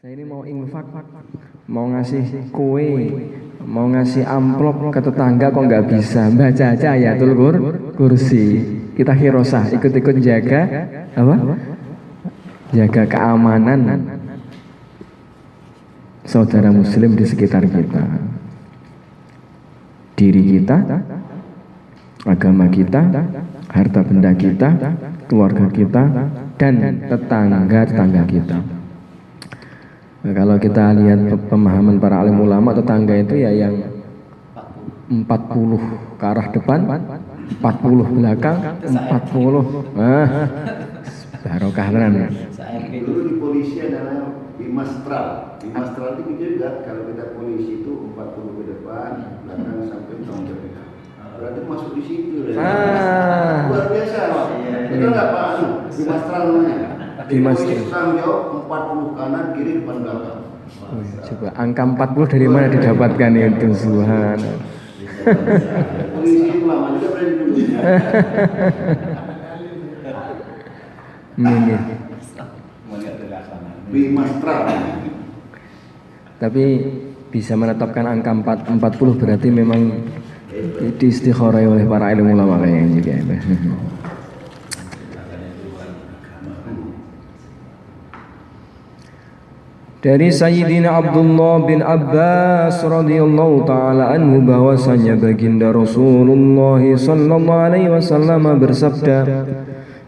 Saya ini mau infak, mau ngasih kue, mau ngasih amplop ke tetangga kok nggak bisa. Baca aja Ayatul Kursi. Kita khirosah, ikut-ikut jaga apa? Jaga keamanan saudara muslim di sekitar kita, diri kita, agama kita, harta benda kita, keluarga kita, dan tetangga-tetangga kita. Nah, kalau kita lihat pemahaman para alim ulama, tetangga itu ya yang 40 ke arah depan, 40 belakang, 40 barokah tenan. Dulu di polisi adalah bimastral. Bimastral itu juga kalau kita polisi itu 40 ke depan, belakang sampai tahun depan. Berarti masuk di situ. Luar biasa loh. Itu nggak paham bimastral namanya. Polisi tanggung jawab 40 kanan, kiri, depan, belakang. Coba angka 40 dari mana didapatkan itu, subhanallah. Polisi itu lama juga berani dulu. Ini. Bimastral. Tapi bisa menetapkan angka 40 berarti memang diistikharai oleh para ilmu ulama kayaknya juga itu. Dari Sayyidina Abdullah bin Abbas radhiyallahu taala anhu bahwasanya baginda Rasulullah sallallahu alaihi wasallam bersabda,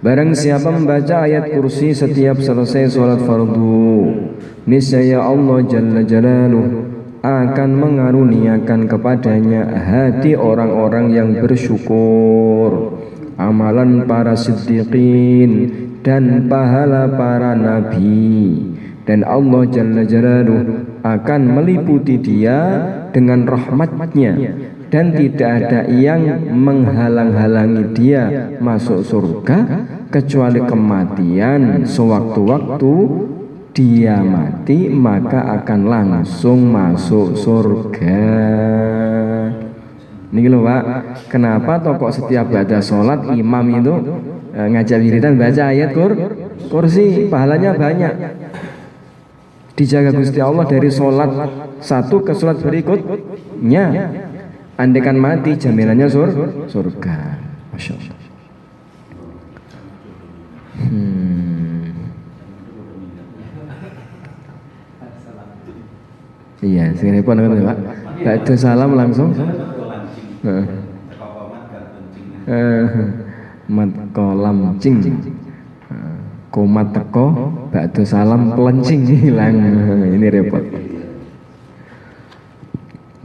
barang siapa membaca ayat kursi setiap selesai sholat fardu, niscaya Allah Jalla Jalaluhu akan mengaruniakan kepadanya hati orang-orang yang bersyukur, amalan para siddiqin, dan pahala para nabi. Dan Allah Jalla Jalaluhu akan meliputi dia dengan rahmatnya, dan tidak ada yang menghalang-halangi dia masuk surga kecuali kematian. Sewaktu-waktu dia mati maka akan langsung masuk surga. Ini loh Pak, kenapa tokoh setiap baca sholat imam itu ngajak wiridan baca ayat kursi, pahalanya banyak. Dijaga Gusti Allah dari sholat satu ke sholat berikutnya. Andaikan mati jaminannya surga. Masya Allah. Iya, segini pun Pak. Ba'da salam langsung. Mat kolam cing. Komat teko, ba'da salam pelencing hilang. Ini repot.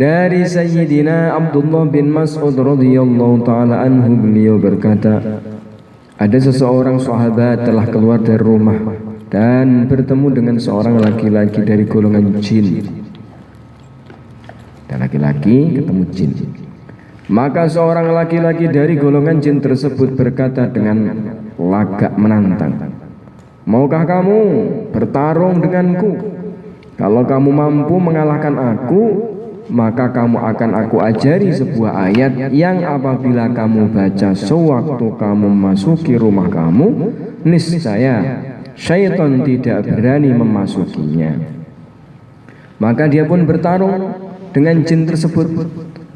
Dari Sayyidina Abdullah bin Mas'ud radhiyallahu taala anhu, beliau berkata, ada seseorang sahabat telah keluar dari rumah dan bertemu dengan seorang laki-laki dari golongan jin. Dan laki-laki ketemu jin. Maka seorang laki-laki dari golongan jin tersebut berkata dengan lagak menantang, maukah kamu bertarung denganku? Kalau kamu mampu mengalahkan aku, maka kamu akan aku ajari sebuah ayat yang apabila kamu baca sewaktu kamu memasuki rumah kamu, niscaya syaitan tidak berani memasukinya. Maka dia pun bertarung dengan jin tersebut,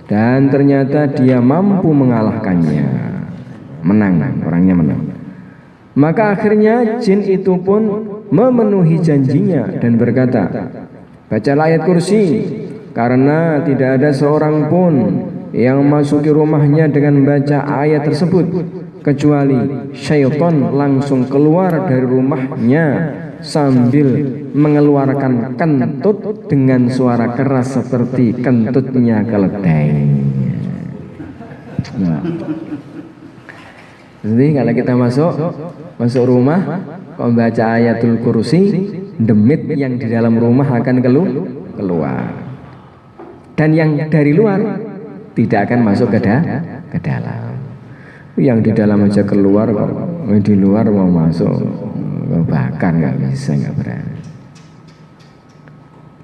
dan ternyata dia mampu mengalahkannya. Menang, orangnya menang. Maka akhirnya jin itu pun memenuhi janjinya dan berkata, bacalah ayat kursi, karena tidak ada seorang pun yang memasuki rumahnya dengan membaca ayat tersebut kecuali syaitan langsung keluar dari rumahnya sambil mengeluarkan kentut dengan suara keras seperti kentutnya keledai. Nah. Jadi kalau kita masuk rumah, membaca ayatul kursi, demit yang di dalam rumah akan keluar. Dan yang dari luar tidak akan masuk ke dalam. Yang di dalam aja keluar, kok di luar mau masuk, bakar nggak bisa, nggak berani.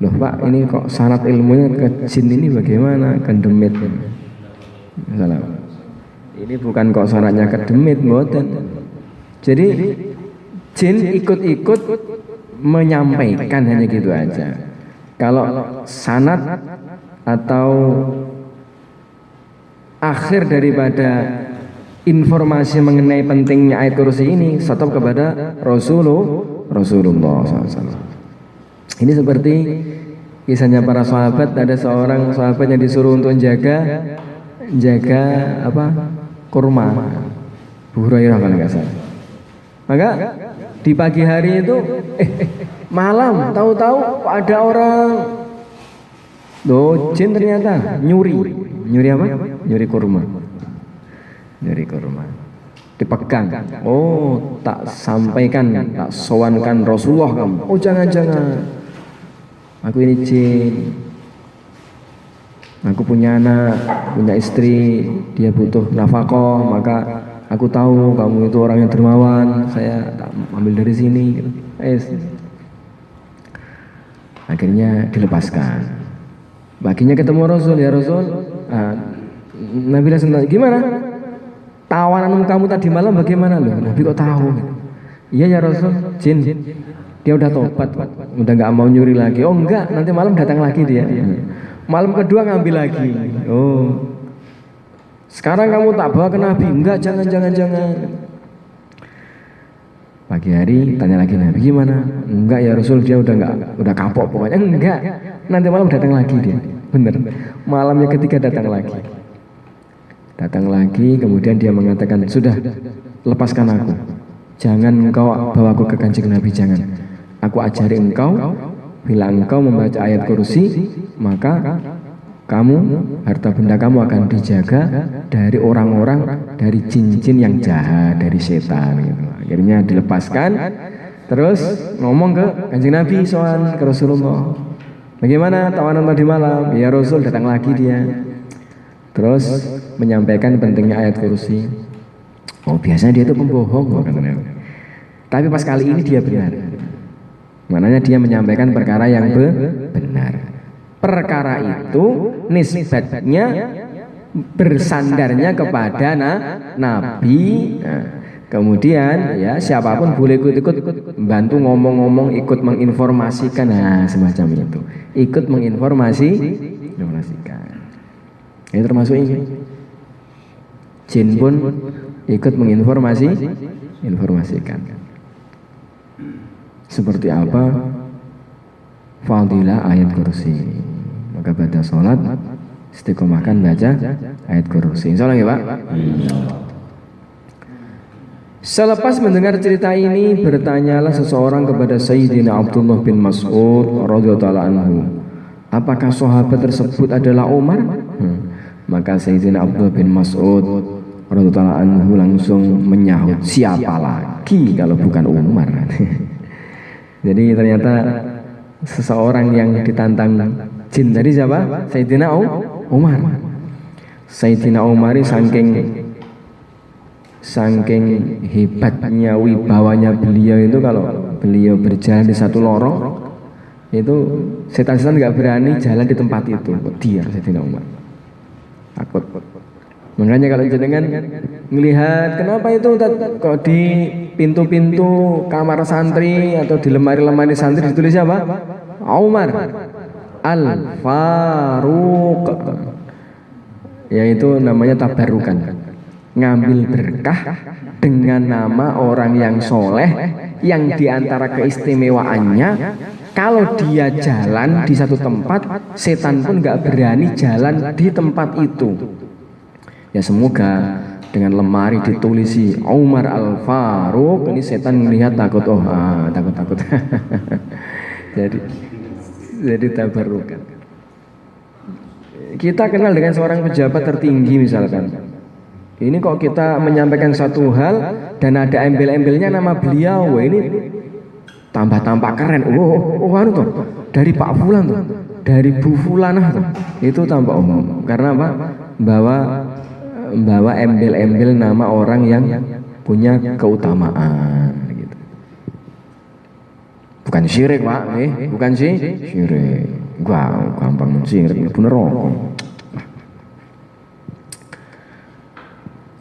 Loh Pak, ini kok syarat ilmunya ke jin ini bagaimana? Ke demit. Salam. Ini bukan kok syaratnya ke demit, mboten. Jadi jin ikut-ikut menyampaikan hanya gitu aja. Kalau sanad atau akhir daripada informasi mengenai pentingnya ayat kursi ini stop kepada Rasulullah SAW. Ini seperti kisahnya para sahabat. Ada seorang sahabat yang disuruh untuk jaga apa, kurma, Bu Hurairah kalau nggak salah. Maka di pagi hari itu malam tahu-tahu ada orang jin ternyata nyuri apa? Nyuri kurma. Nyuri kurma. Dipegang. Oh, tak sampaikan, tak sowankan Rasulullah kamu. Oh, jangan. Aku ini jin. Aku punya anak, punya istri, dia butuh nafkah, maka aku tahu kamu itu orang yang dermawan, saya tak ambil dari sini. Akhirnya dilepaskan. Baginya ketemu Rasul, ya Rasul. Nabi langsung tanya, gimana? Tawanan kamu tadi malam bagaimana loh? Nabi kok tahu? Iya ya Rasul, jin. Dia udah tobat, udah nggak mau nyuri lagi. Oh enggak, nanti malam datang lagi dia. Malam kedua ngambil lagi. Oh, sekarang kamu tak bawa ke Nabi? Enggak, jangan. Pagi hari tanya lagi Nabi, gimana? Enggak ya Rasul, dia udah kapok pokoknya. Enggak, nanti malam datang lagi dia. Bener. Malamnya ketiga datang lagi, kemudian dia mengatakan, sudah, lepaskan aku. Jangan engkau bawa aku ke Kanjeng Nabi, jangan. Aku ajari engkau, bila engkau membaca ayat kursi, maka kamu, harta benda kamu akan dijaga dari orang-orang, dari jin-jin yang jahat, dari setan gitu. Akhirnya dilepaskan, terus ngomong ke Kanjeng Nabi soal ke Rasulullah, bagaimana tawanan tadi malam? Ya Rasul, datang lagi dia. Terus menyampaikan pentingnya ayat kursi. Oh, biasanya dia itu pembohong, katanya. Tapi pas kali ini dia benar. Maknanya dia menyampaikan perkara yang benar. Perkara itu nisbatnya bersandarnya kepada Nabi. Nah, kemudian ya siapapun boleh ikut bantu ngomong-ngomong, ikut menginformasikan, nah semacam itu. Ikut menginformasikan. Ini termasuk ini. Jin pun ikut menginformasikan. Seperti apa fadilah ayat kursi. Maka pada sholat istiqomahkan baca ayat kursi. Insyaallah ya Pak. Selepas mendengar cerita ini, bertanyalah seseorang kepada Sayyidina Abdullah bin Mas'ud radhiyallahu anhu, apakah sahabat tersebut adalah Umar? Maka Sayyidina Abdullah bin Mas'ud radhiyallahu anhu langsung menyahut, siapa lagi kalau bukan Umar. Jadi ternyata seseorang yang ditantang jin tadi siapa? Sayyidina Umar. Sayyidina Umar saking hebatnya, wibawanya beliau itu, kalau beliau berjalan di satu lorong itu setan-setan nggak berani jalan di tempat itu. Dia Sayyidina Umar takut. Makanya kalau jenengan melihat kenapa itu kok di pintu-pintu kamar santri atau di lemari-lemari santri ditulis apa? Umar Al-Faruq. Yaitu namanya tabarukan, ngambil berkah dengan nama orang yang soleh, yang diantara keistimewaannya kalau dia jalan di satu tempat, setan pun nggak berani jalan di tempat itu. Ya semoga dengan lemari ditulisi Umar Al-Faruq, ini setan melihat takut, takut. jadi tabarukan. Kita kenal dengan seorang pejabat tertinggi misalkan. Ini kok kita menyampaikan satu hal dan ada embel-embelnya nama beliau, wah ini tambah keren. Anu tuh dari Pak Fulan tuh, dari Bu Fulanah tuh, itu tambah umum. Karena apa? Bawa embel-embel nama orang yang punya keutamaan gitu. Bukan syirik Pak, bukan syirik. Gua gampang syirik, bener rokok.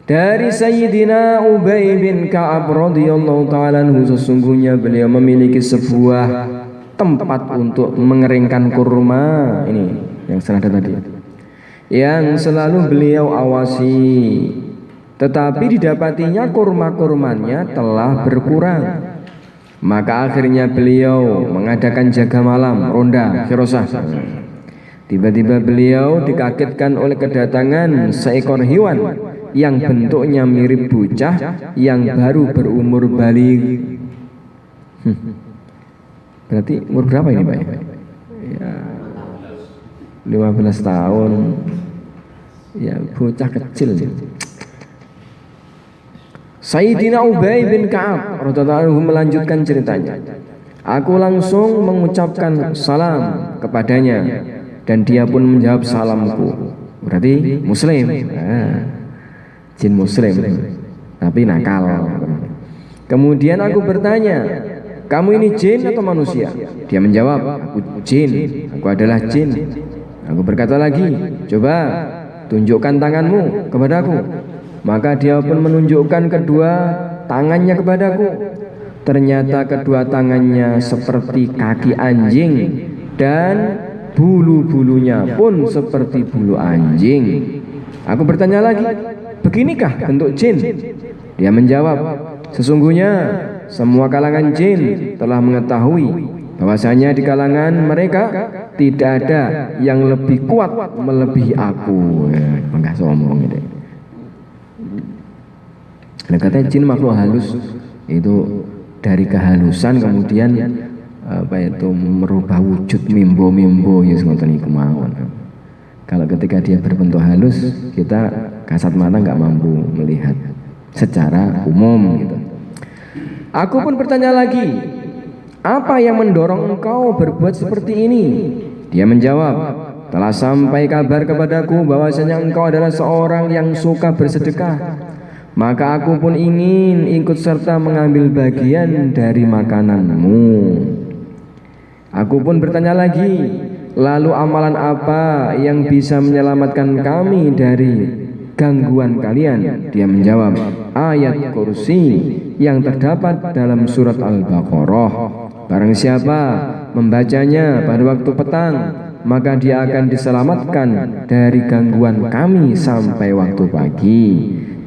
Dari Sayyidina Ubay bin Ka'ab radhiyallahu ta'ala anhu, sesungguhnya beliau memiliki sebuah tempat untuk mengeringkan kurma. Ini yang senada tadi, yang selalu beliau awasi. Tetapi didapatinya kurma-kurmanya telah berkurang. Maka akhirnya beliau mengadakan jaga malam, ronda, firasah. Tiba-tiba beliau dikagetkan oleh kedatangan seekor hewan yang bentuknya mirip bocah yang baru berumur balik. Berarti umur berapa ini Pak? Ya, 15 tahun. Ya, bocah kecil. Sayyidina Ubay bin Ka'ab radhiyallahu anhu melanjutkan ceritanya. Aku langsung mengucapkan salam kepadanya dan dia pun menjawab salamku. Berarti muslim. Jin muslim, tapi nakal. Kemudian aku bertanya, kamu ini jin atau manusia? Dia menjawab, aku jin, aku adalah jin. Aku berkata lagi, coba tunjukkan tanganmu kepadaku. Maka dia pun menunjukkan kedua tangannya kepadaku. Ternyata kedua tangannya seperti kaki anjing dan bulu-bulunya pun seperti bulu anjing. Aku bertanya lagi, beginikah bentuk jin? Dia menjawab, sesungguhnya semua kalangan jin telah mengetahui bahwasanya di kalangan mereka tidak ada yang lebih kuat melebihi aku. Enggak sombong ini. Nah, katanya jin makhluk halus, itu dari kehalusan kemudian merubah wujud mimbo-mimbo ya ngoten iku mawon. Kalau ketika dia berbentuk halus, kita kasat mata nggak mampu melihat secara umum gitu. Aku pun bertanya lagi, apa yang mendorong engkau berbuat seperti ini? Dia menjawab, telah sampai kabar kepadaku bahwasanya engkau adalah seorang yang suka bersedekah. Maka aku pun ingin ikut serta mengambil bagian dari makananmu. Aku pun bertanya lagi, lalu amalan apa yang bisa menyelamatkan kami dari gangguan kalian? Dia menjawab, ayat kursi yang terdapat dalam surat Al-Baqarah. Barang siapa membacanya pada waktu petang, maka dia akan diselamatkan dari gangguan kami sampai waktu pagi.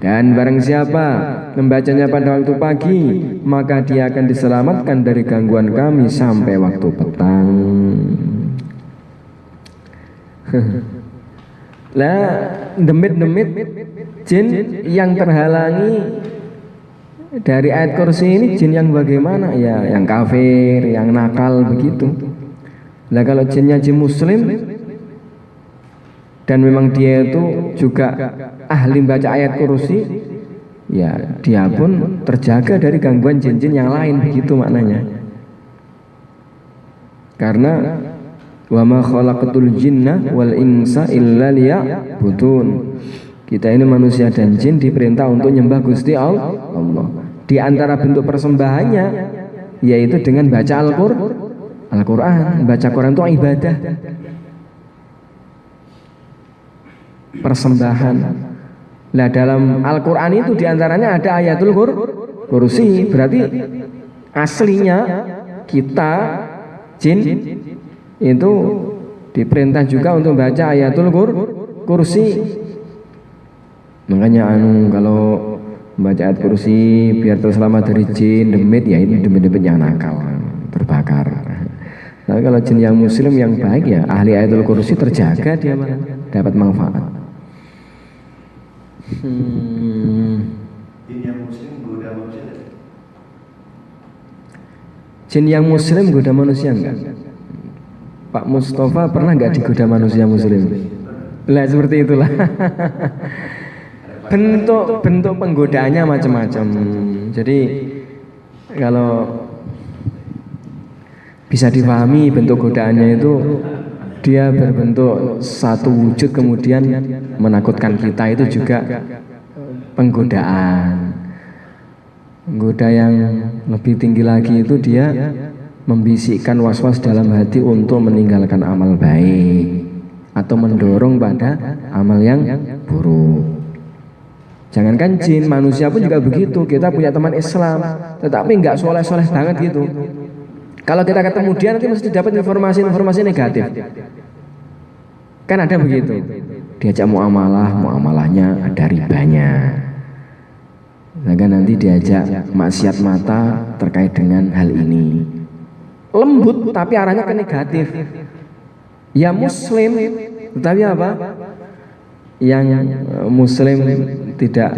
Dan barang siapa membacanya pada waktu pagi, maka dia akan diselamatkan dari gangguan kami sampai waktu petang. Lah, demit-demit jin yang terhalangi dari ayat kursi ini jin yang bagaimana? Ya, yang kafir, yang nakal begitu. Lah kalau jinnya jin muslim dan memang dia itu juga ahli baca ayat kursi, ya dia pun terjaga dari gangguan jin-jin yang lain, begitu maknanya. Karena wa ma khalaqatul jinna wal insa illa liya'budun. Kita ini manusia dan jin diperintah untuk nyembah Gusti Allah. Di antara bentuk persembahannya yaitu dengan baca Al-Qur'an. Baca Quran itu ibadah, persembahan. Nah, dalam Al-Qur'an itu diantaranya ada ayatul kursi. Berarti aslinya kita jin itu diperintah juga untuk baca ayatul kursi. Makanya kalau membaca ayat kursi biar terselamat dari jin demit, ya ini demit-demit yang nakal, terbakar. Tapi kalau jin yang muslim yang baik, ya ahli ayatul kursi, terjaga dia dapat manfaat. Jin yang muslim goda manusia? Jin yang muslim goda manusia enggak? Pak Mustafa pernah nggak digoda manusia muslim? Lah seperti itulah. bentuk penggodaannya macam-macam. Jadi kalau bisa dipahami bentuk godaannya itu, dia berbentuk satu wujud kemudian menakutkan kita, itu juga penggodaan. Goda yang lebih tinggi lagi itu dia membisikkan was-was dalam hati untuk meninggalkan amal baik atau mendorong pada amal yang buruk. Jangankan jin, manusia pun juga begitu. Kita punya teman Islam, tetapi nggak soleh-soleh banget gitu. Kalau kita ketemu dia nanti mesti dapat informasi-informasi negatif. Kan ada begitu. Diajak muamalah, muamalahnya ada ribanya. Sedangkan nanti diajak maksiat mata terkait dengan hal ini. Lembut tapi arahnya ke negatif. Ya muslim, tetapi apa? Yang muslim tidak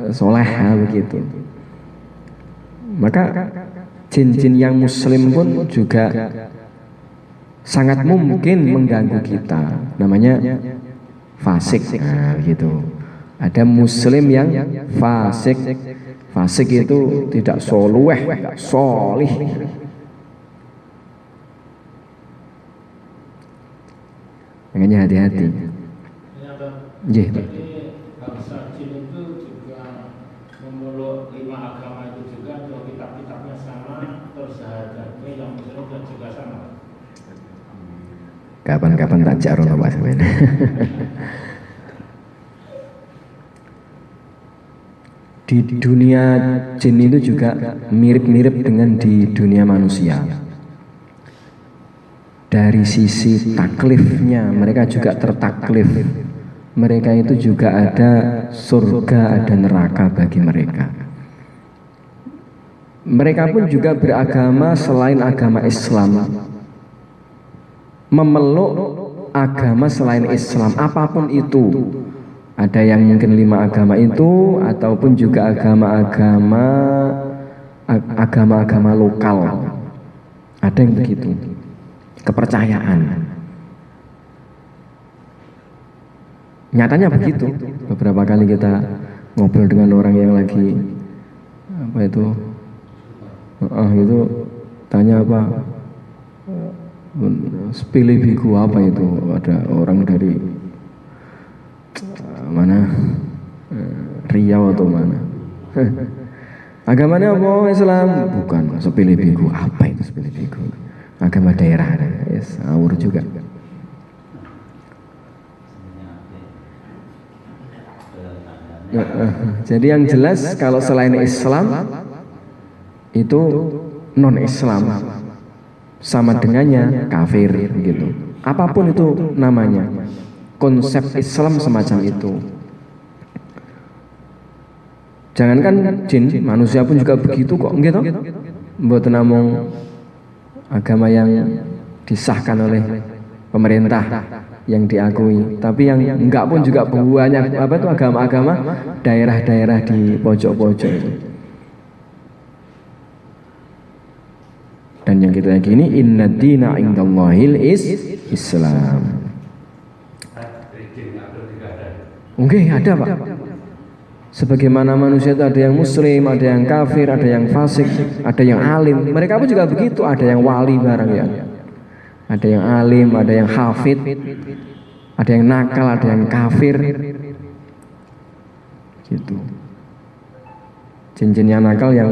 soleh begitu. Maka jin-jin yang muslim pun juga sangat mungkin mengganggu kita. Namanya fasik, nah, gitu. Ada muslim yang fasik. Fasik itu tidak solueh, tidak solih. Makanya hati-hati. Jadi bangsa jin itu juga memeluk 5 agama itu juga, atau kitab-kitabnya sama, atau sahadatnya yang muslim juga sama. Kapan-kapan tak jarum apa sebenarnya. Di dunia jin itu juga mirip-mirip dengan di dunia manusia. Dari sisi taklifnya mereka juga tertaklif. Mereka itu juga ada surga, ada neraka bagi mereka. Mereka pun juga beragama selain agama Islam, memeluk agama selain Islam apapun itu. Ada yang mungkin 5 agama itu, ataupun juga agama-agama lokal. Ada yang begitu, kepercayaan. Nyatanya begitu. Beberapa kali kita ngobrol dengan orang yang lagi apa itu, itu tanya apa, sepilih biku apa itu, ada orang dari mana, Riau atau mana. Agamanya apa? Islam? Bukan. Sepilih biku, apa itu sepilih biku? Agama daerah, yes, awur juga. Jadi yang jelas kalau selain Islam itu non Islam, sama dengannya kafir gitu. Apapun itu namanya, konsep Islam semacam itu. Jangankan jin, manusia pun juga begitu kok, gitu. Buat namung agama yang disahkan oleh pemerintah, yang diakui, tapi yang enggak pun juga banyak apa itu agama-agama daerah-daerah di pojok-pojok itu. Dan yang kita yakini inna dina indallahil Islam. Oke, ada Pak. Sebagaimana manusia itu ada yang muslim, ada yang kafir, ada yang fasik, ada yang alim. Mereka pun juga begitu, ada yang wali barang ya. Ada yang alim, ada yang hafid, ada yang nakal, ada yang kafir. Gitu. Jin-jin yang nakal yang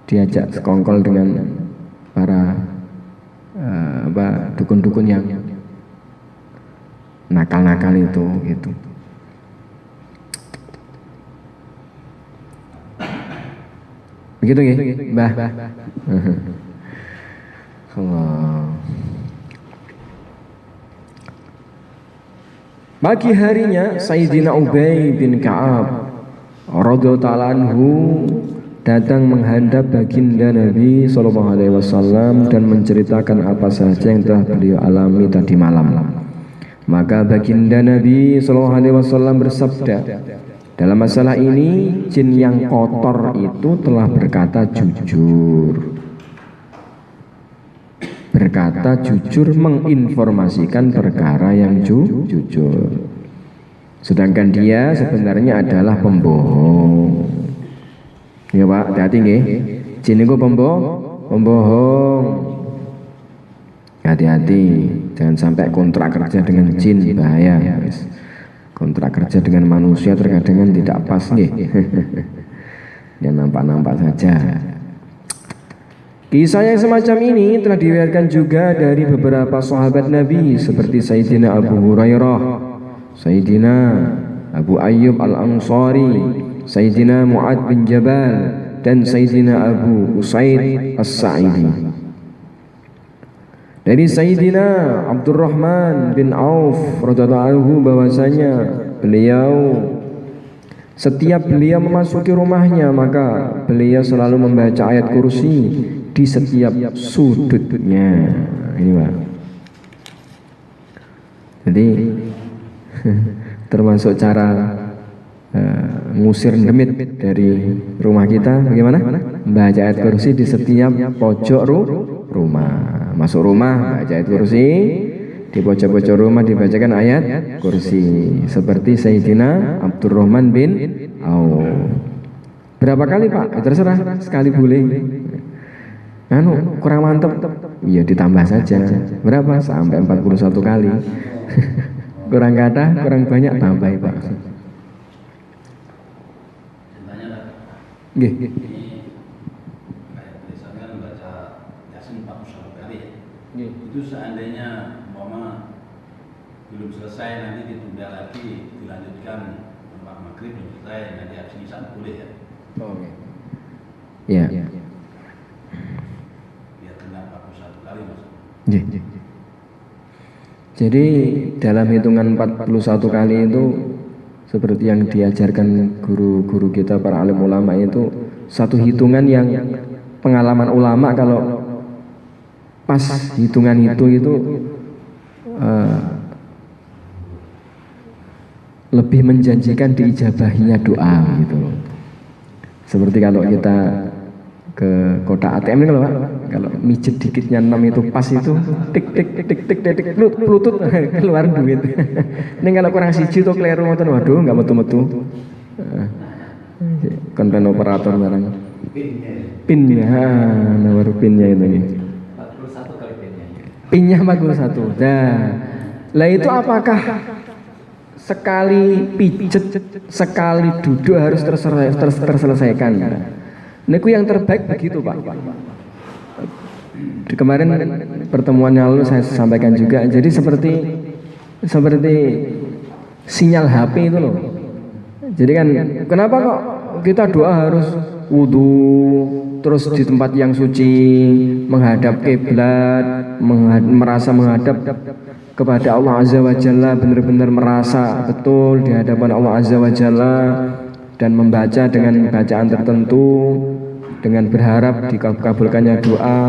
diajak sekongkol dengan para dukun-dukun yang nakal-nakal itu gitu. Begitu ya, Mbah. Allah. Pagi harinya Sayyidina Ubay bin Ka'ab radhiyallahu ta'ala anhu datang menghadap baginda Nabi SAW dan menceritakan apa saja yang telah beliau alami tadi malam. Maka baginda Nabi SAW bersabda, dalam masalah ini jin yang kotor itu telah berkata jujur. Berkata jujur menginformasikan perkara yang jujur. Sedangkan dia sebenarnya adalah pembohong. Ya Pak, hati-hati nggih. Jin itu pembohong. Hati-hati, jangan sampai kontrak kerja dengan jin, bahaya. Kontrak kerja dengan manusia terkadang tidak pas nih. Ya nampak-nampak saja. Kisah yang semacam ini telah diriwayatkan juga dari beberapa sahabat Nabi seperti Sayyidina Abu Hurairah, Sayyidina Abu Ayyub Al-Ansari, Sayyidina Mu'ad bin Jabal, dan Sayyidina Abu Usaid As-Sa'idi. Dari Sayyidina Abdurrahman bin Auf radhiyallahu anhu bahwasanya setiap beliau memasuki rumahnya maka beliau selalu membaca ayat kursi di setiap sudutnya. Ini Pak. Jadi termasuk cara ngusir demit dari rumah kita bagaimana? Baca ayat kursi di setiap pojok rumah. Masuk rumah baca ayat kursi, di pojok-pojok rumah dibacakan ayat kursi seperti Sayyidina Abdurrahman bin Auf. Berapa kali Pak? Terserah, sekali boleh. Kurang mantep, ya ditambah saja. Berapa? Sampai 41 kali. Kurang kata, kurang banyak tambah Pak. Nggih. Ini kayak tulisannya membaca Yasin 41 kali ya. Itu seandainya umpama belum selesai nanti ditunda lagi dilanjutkan tempat maghrib belum selesai nanti habis Isya boleh ya. Oh, iya. Ya. Biar kena 41 kali Mas. Nggih. Jadi dalam hitungan 41 kali itu seperti yang diajarkan guru-guru kita para alim ulama itu satu hitungan yang pengalaman ulama kalau pas hitungan itu lebih menjanjikan diijabahinya doa gitu. Seperti kalau kita ke kotak ATM ini kalau mijet dikitnya 6 itu pas itu tik pelutut keluar duit. Ini kalau kurang siji tuh keliru ngoten waduh nggak metu-metu. Konten operator barang. Pinnya, nomor pinnya itu nih. 41 kali pinnya. Pinnya 41. Lah itu apakah sekali pijet, sekali duduk harus terselesaikan? Niku yang terbaik begitu Pak. Kemarin pertemuan yang lalu saya sampaikan juga. Jadi seperti sinyal HP itu loh. Jadi kan kenapa kok kita doa harus wudu terus di tempat yang suci, menghadap kiblat, merasa menghadap kepada Allah Azza wa Jalla, benar-benar merasa betul di hadapan Allah Azza wa Jalla dan membaca dengan bacaan tertentu dengan berharap dikabulkannya doa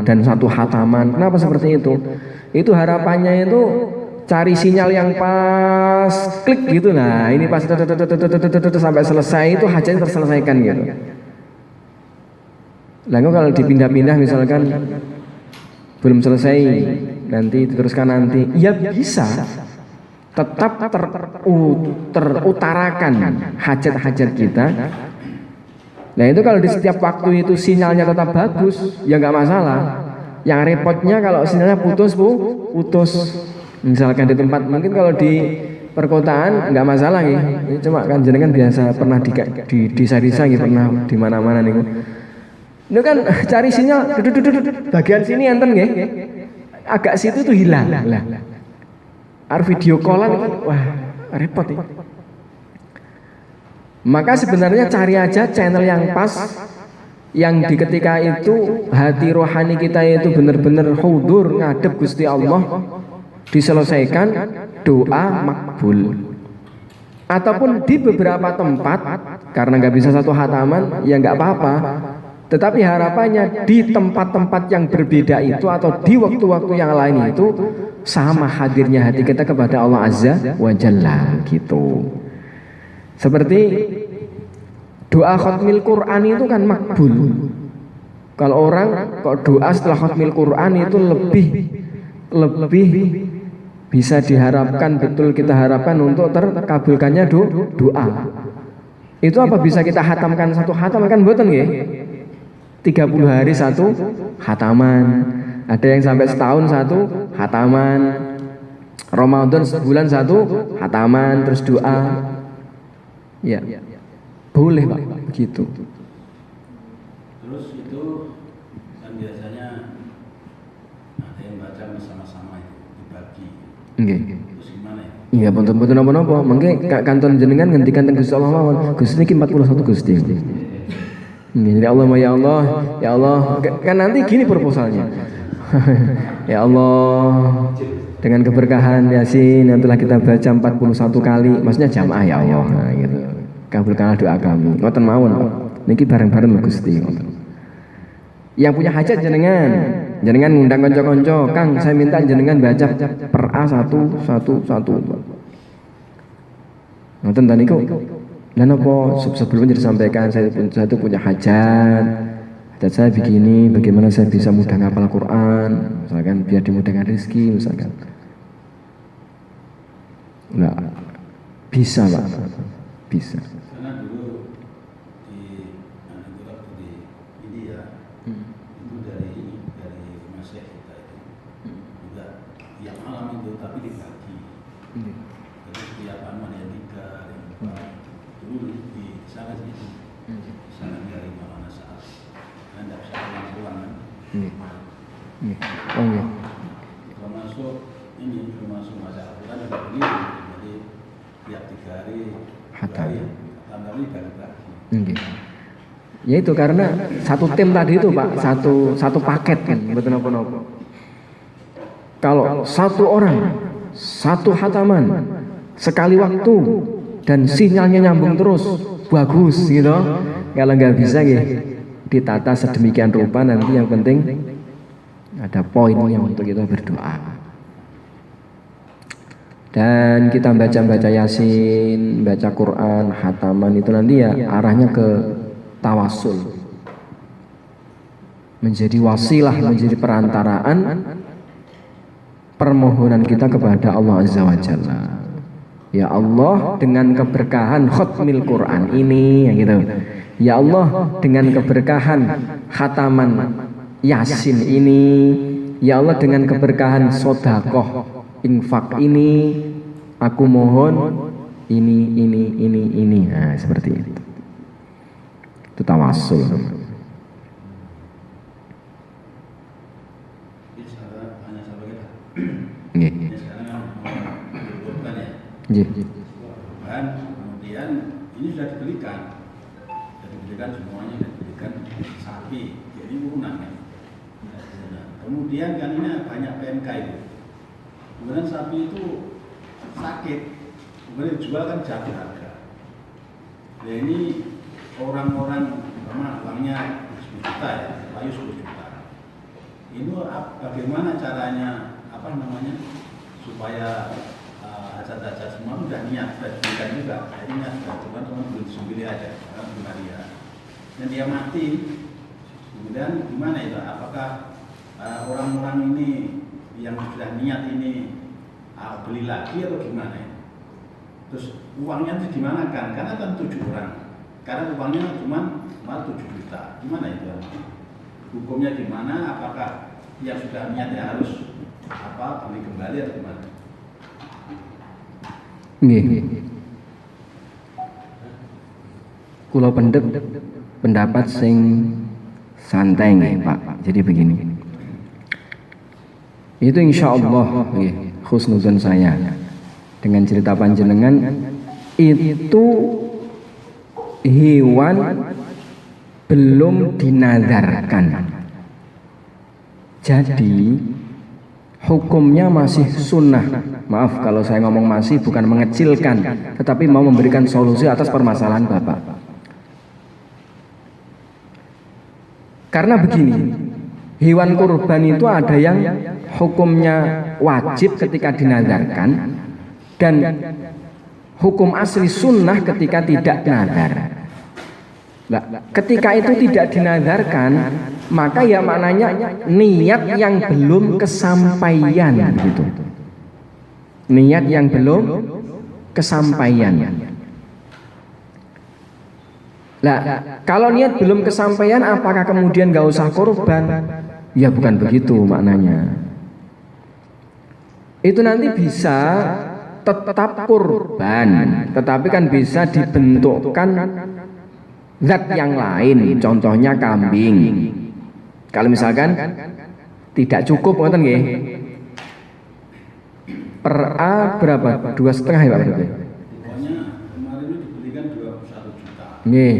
dan satu khataman. Kenapa seperti itu? Itu harapannya itu cari sinyal yang pas, klik gitu. Nah ini pas sampai selesai itu hajatnya terselesaikan gitu. Lalu kalau dipindah-pindah misalkan belum selesai nanti diteruskan nanti, ya bisa tetap terutarakan hajat-hajat kita. Nah itu kalau di setiap waktu itu sinyalnya tetap bagus, ya nggak masalah. Yang repotnya kalau sinyalnya putus. Misalkan di tempat, mungkin kalau di perkotaan nggak masalah nih. Ini cuma kan jenengan biasa pernah di desa-desa gitu, pernah di mana-mana nih. Itu kan cari sinyal, bagian sini enten nggih. Agak situ tuh hilang. Lah. Video callan wah repot ya. Maka sebenarnya cari aja channel yang pas, yang di ketika itu hati rohani kita itu benar-benar hudur ngadep Gusti Allah, diselesaikan doa makbul. Ataupun di beberapa tempat karena nggak bisa satu khataman ya nggak apa-apa, tetapi harapannya di tempat-tempat yang berbeda itu atau di waktu-waktu yang lain itu sama hadirnya hati kita kepada Allah Azza wa Jalla gitu. Seperti doa khatmil Quran itu kan makbul. Kalau orang kok doa setelah khatmil Quran itu lebih bisa diharapkan, betul kita harapkan untuk terkabulkannya doa. Itu apa bisa kita hatamkan satu khatam kan mboten nggih? 30 hari satu khataman. Ada yang sampai setahun satu khataman. Ramadan sebulan satu khataman terus doa. Ya. Boleh Pak, begitu. Terus itu kan biasanya ada yang baca bersama-sama itu dibagi. Okay. Terus gimana ya? Iya, betul-betul napa-napa. Mengke kanton jenengan ngendikan teng Gusti Allah mawon. Gusti niki 41 Gusti. Ini ya Allah, ya Allah. Kan nanti gini proposalnya. Ya Allah, dengan keberkahan Yasin yang telah kita baca 41 kali, maksudnya jamaah ya Allah. Nah, gitu. Kabulkanlah doa kami. Ngoten mawon. Niki bareng-bareng Gusti. Yang punya hajat jenengan ngundang konco-konco, Kang, saya minta jenengan baca per A 1. Ngoten tadi kok. Dan apa sebelumnya disampaikan saya itu punya hajat saya begini, bagaimana saya bisa mudah ngapal Quran, misalkan biar dimudahkan rezeki, misalkan. Enggak bisa, Pak. Bisa. Karena dulu di waktu di India itu dari Masjid kita itu juga tiap malam itu tapi dibagi. Jadi setiap Manyatika dulu di sana sih di sana dari Maulana Sa'ad. Anda bisa pulang kan? Oh iya. Termasuk masa Al-Quran juga begitu. Jadi tiap 3 hari, 2 hari, tambah lagi. Ya itu karena satu tim tadi itu Pak, satu paket kan, betul apa-apa. Kalau satu orang, satu hataman, sekali waktu dan sinyalnya nyambung terus, bagus gitu. Kalau nggak bisa gitu, ditata sedemikian rupa nanti yang penting ada poinnya untuk kita berdoa. Dan kita baca Yasin, baca Quran, hataman itu nanti ya arahnya ke tawasul, menjadi wasilah, menjadi perantaraan permohonan kita kepada Allah Azza wa Jalla. Ya Allah, dengan keberkahan khatmil Quran ini, ya gitu. Ya Allah, dengan keberkahan khataman Yasin ini, ya Allah, dengan keberkahan sodakoh infak ini, aku mohon ini. Nah, seperti itu. Itu tawasul. Nggih. Dan kemudian ini sudah dibelikan semuanya, sudah dibelikan sapi, jadi urunan kan. Kemudian kan ini banyak PMK itu. Kemudian sapi itu sakit, kemudian dijual kan jatuh harga. Nah ini orang-orang uangnya 10 juta ya, payu 10 juta. Ini bagaimana caranya supaya hajat-hajat semua sudah niat, sudah diberikan juga. Akhirnya sudah cuma belum disembelih aja, orang Maria. Dan dia mati. Kemudian gimana itu? Apakah orang-orang ini yang sudah niat ini beli lagi atau gimana ya? Terus uangnya itu gimana kan? Karena kan 7 orang. Karena uangnya cuma 7 juta. Gimana itu? Hukumnya gimana? Apakah yang sudah niat ya harus beli kembali atau gimana? Nggih. Kula pendapat sing santai nggih, Pak. Jadi begini. Itu insya Allah khusnuzon saya dengan cerita panjenengan itu hewan belum dinazarkan, jadi hukumnya masih sunnah. Maaf kalau saya ngomong masih, bukan mengecilkan, tetapi mau memberikan solusi atas permasalahan Bapak. Karena begini, hewan kurban itu ada yang hukumnya wajib ketika dinazarkan dan hukum asli sunnah ketika tidak nazar. Nah, ketika itu tidak dinazarkan, maka ya maknanya niat yang belum kesampaian gitu. Niat yang belum kesampaian. Nah, kalau niat belum kesampaian, apakah kemudian gak usah korban? Ya bukan begitu maknanya. Itu nanti bisa tetap kurban, tetapi kan bisa dibentukkan zat yang lain, contohnya kambing. Kalau misalkan tidak cukup, ngoten nggih. Per A berapa? 2,5 ya Pak berarti? Pokoknya kemarin itu dibelikan 21 juta. Nggih,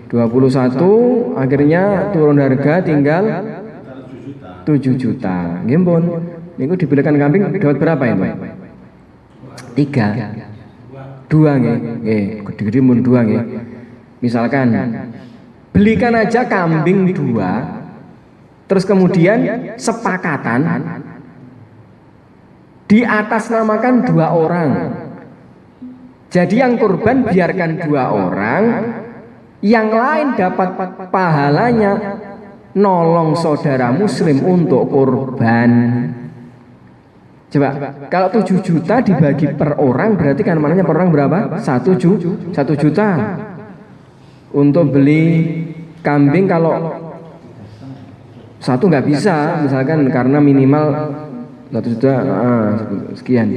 21 akhirnya turun harga tinggal 7 juta. Nggih, Pun. Niku dibelikan kambing dapat berapa itu? 3. 2 nggih. Nggih, gede-gede mun 2 nggih. Misalkan belikan aja kambing 2, terus kemudian sepakatan di atas namakan 2 orang. Jadi yang kurban biarkan 2 orang, yang lain dapat pahalanya nolong saudara muslim untuk kurban. Coba kalau 7 juta dibagi per orang berarti kan mananya per orang berapa? 1 juta. Untuk beli kambing kalau 1 nggak bisa, misalkan karena minimal 1 juta sekian.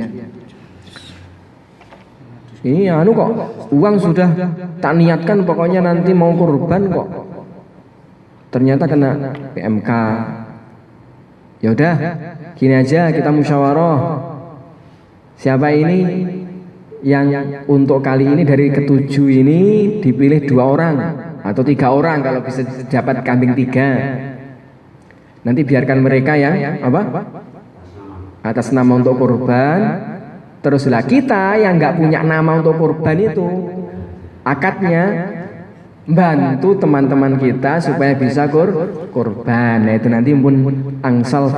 Ini anu kok, uang sudah tak niatkan pokoknya nanti mau kurban kok. Ternyata kena PMK. Ya udah, gini aja kita musyawarah. Siapa ini yang untuk kali ini dari ke-7 ini dipilih 2 orang atau 3 orang kalau bisa dapat kambing 3. Nanti biarkan mereka yang apa? Atas nama untuk kurban. Teruslah kita yang nggak punya nama untuk kurban itu akadnya bantu teman-teman kita supaya bisa kurban. Nah itu nanti pun angsal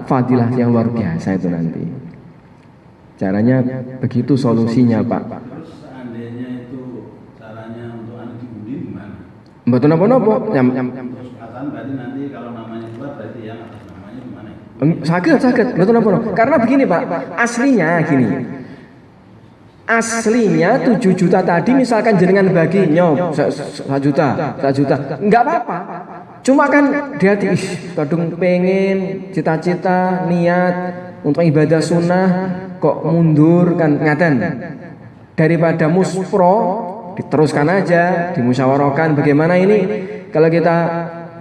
fadilah yang luar biasa itu nanti. Caranya begitu solusinya Pak. Terus seandainya itu caranya untuk anu diundi gimana? Mboten napa-napa. Terus perasaan berarti nanti kalau namanya keluar berarti yang atas namanya gimana? Sakit. Mboten napa-napa. Karena begini Pak, aslinya gini. Aslinya 7 juta tadi misalkan jenengan bagi 1 juta, enggak apa-apa. Cuma kan di hati kadung pengen cita-cita niat untuk ibadah sunnah kok mundur kan ngaten. Daripada muspro diteruskan aja, dimusyawarahkan bagaimana ini kalau kita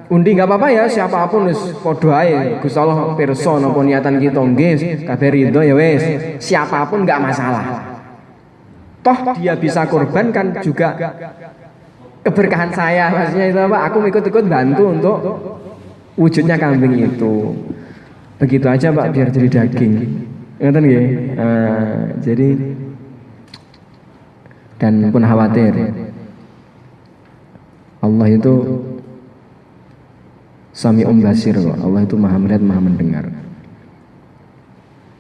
undi nggak apa-apa ya, siapapun wis padha ae. Gusti Allah pirsa napa niatan kita nggih, kabeh ridho ya wis. Siapapun nggak masalah. Toh dia bisa kurban kan juga keberkahan saya, maksudnya itu apa? Aku ikut-ikut bantu untuk wujudnya kambing itu. Begitu aja Pak biar jadi daging. Ngerti nggih? Jadi dan pun khawatir. Allah itu Sami'un Basir kok. Allah itu Maha melihat, Maha mendengar.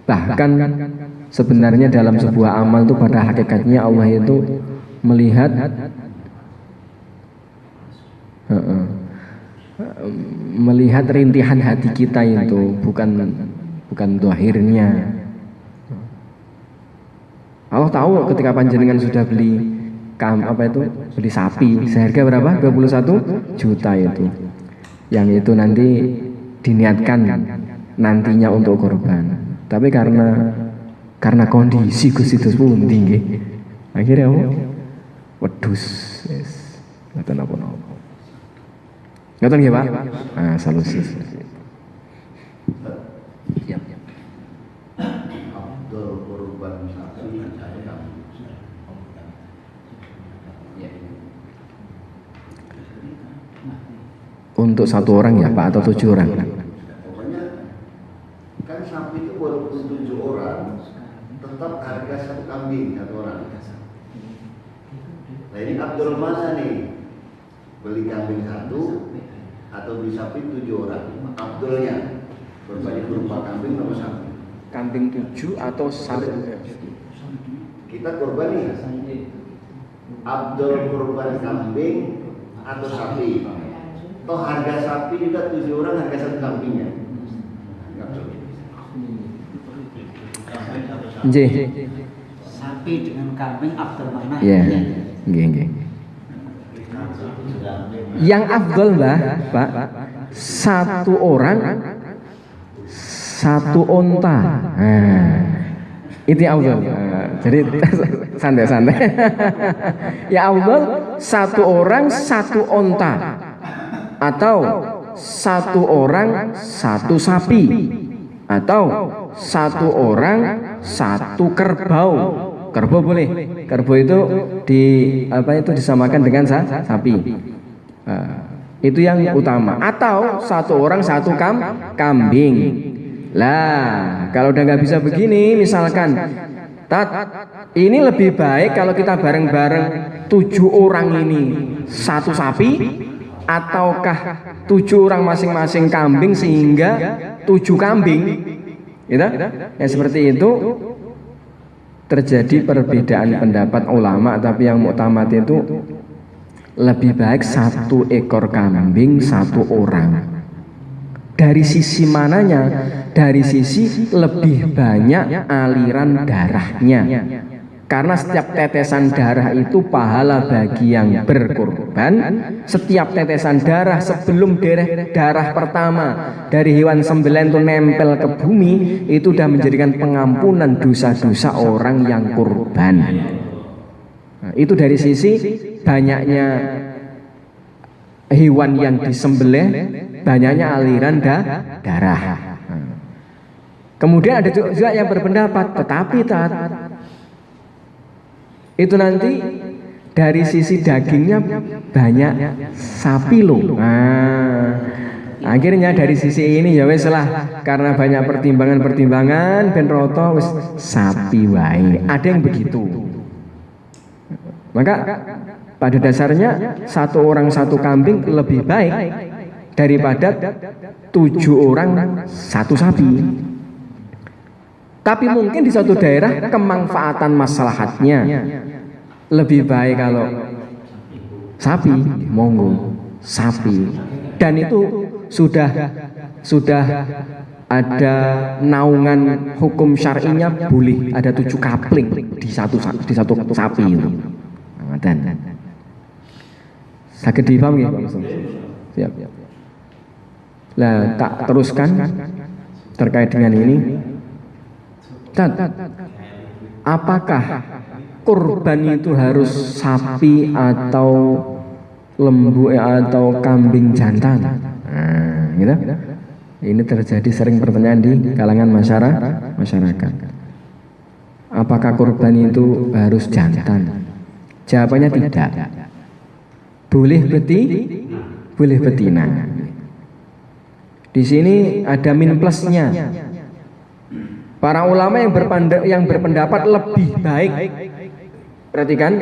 Bahkan sebenarnya dalam sebuah amal itu pada hakikatnya Allah itu melihat melihat rintihan hati kita itu, bukan zahirnya. Allah tahu ketika panjenengan sudah beli beli sapi seharga berapa? 21 juta itu. Yang itu nanti diniatkan nantinya untuk korban. Tapi karena kondisi Gusti pun tinggi, akhirnya wedus, nggak apa-apa. Nggak tahu Pak? Solusi. Abdul kurban sapi untuk 1 orang ya Pak atau 7 orang? pokoknya kan sapi itu walaupun 7 orang tetap harga 1 kambing 1 orang. Nah ini Abdul mana nih, beli kambing 1 atau beli sapi 7 orang? Abdulnya berbagi berupa kambing atau sapi? Kambing 7 atau sapi? Kita kurban nih, Abdul kurban kambing atau sapi? Toh harga sapi juga 7 orang harga 1 kambingnya. Nggih. Sapi dengan kambing Abdul mana? Iya. Nggih. Yang afdol Mbah, Pak, 1 orang 1 onta. Itu afdol. Jadi santai-santai. Ya afdol 1 orang 1 onta. Atau 1 orang 1 sapi, atau 1 orang satu kerbau. Kerbau boleh. Kerbau itu disamakan dengan sapi. Itu yang utama. Atau satu orang satu kambing. Lah, kalau udah nggak bisa begini, misalkan, ini lebih baik kalau kita bareng-bareng 7 orang ini satu sapi, ataukah 7 orang masing-masing kambing sehingga 7 kambing, gitu? Ya seperti itu. Terjadi perbedaan pendapat ulama, tapi yang muktamad itu lebih baik 1 ekor kambing 1 orang. Dari sisi mananya? Dari sisi lebih banyak aliran darahnya. Karena setiap tetesan darah itu pahala bagi yang berkorban. Setiap tetesan darah sebelum darah pertama dari hewan sembelihan itu nempel ke bumi, itu sudah menjadikan pengampunan dosa-dosa orang yang kurban. Nah, itu dari sisi banyaknya hewan yang disembelih, banyaknya aliran darah. Kemudian ada juga yang berpendapat, tetapi itu nanti dari sisi dagingnya banyak sapi loh. Nah, akhirnya dari sisi ini ya wes lah, karena banyak pertimbangan ben roto wes sapi wae. Ada yang begitu. Maka pada dasarnya 1 orang 1 kambing lebih baik daripada 7 orang 1 sapi. Tapi mungkin di suatu daerah kemanfaatan maslahatnya lebih baik kalau sapi, monggo sapi. Dan itu sudah ada naungan hukum syar'inya, boleh ada 7 kapling di satu sapi itu. Dan sakit difaham ya? Siap. Lah tak teruskan terkait dengan ini. Apakah kurban itu harus sapi atau lembu atau kambing jantan? Nah, gitu. Ini terjadi sering pertanyaan di kalangan masyarakat. Apakah kurban itu harus jantan? Jawabannya tidak. Boleh betina. Di sini ada min plusnya. Para ulama yang berpendapat lebih baik. Perhatikan,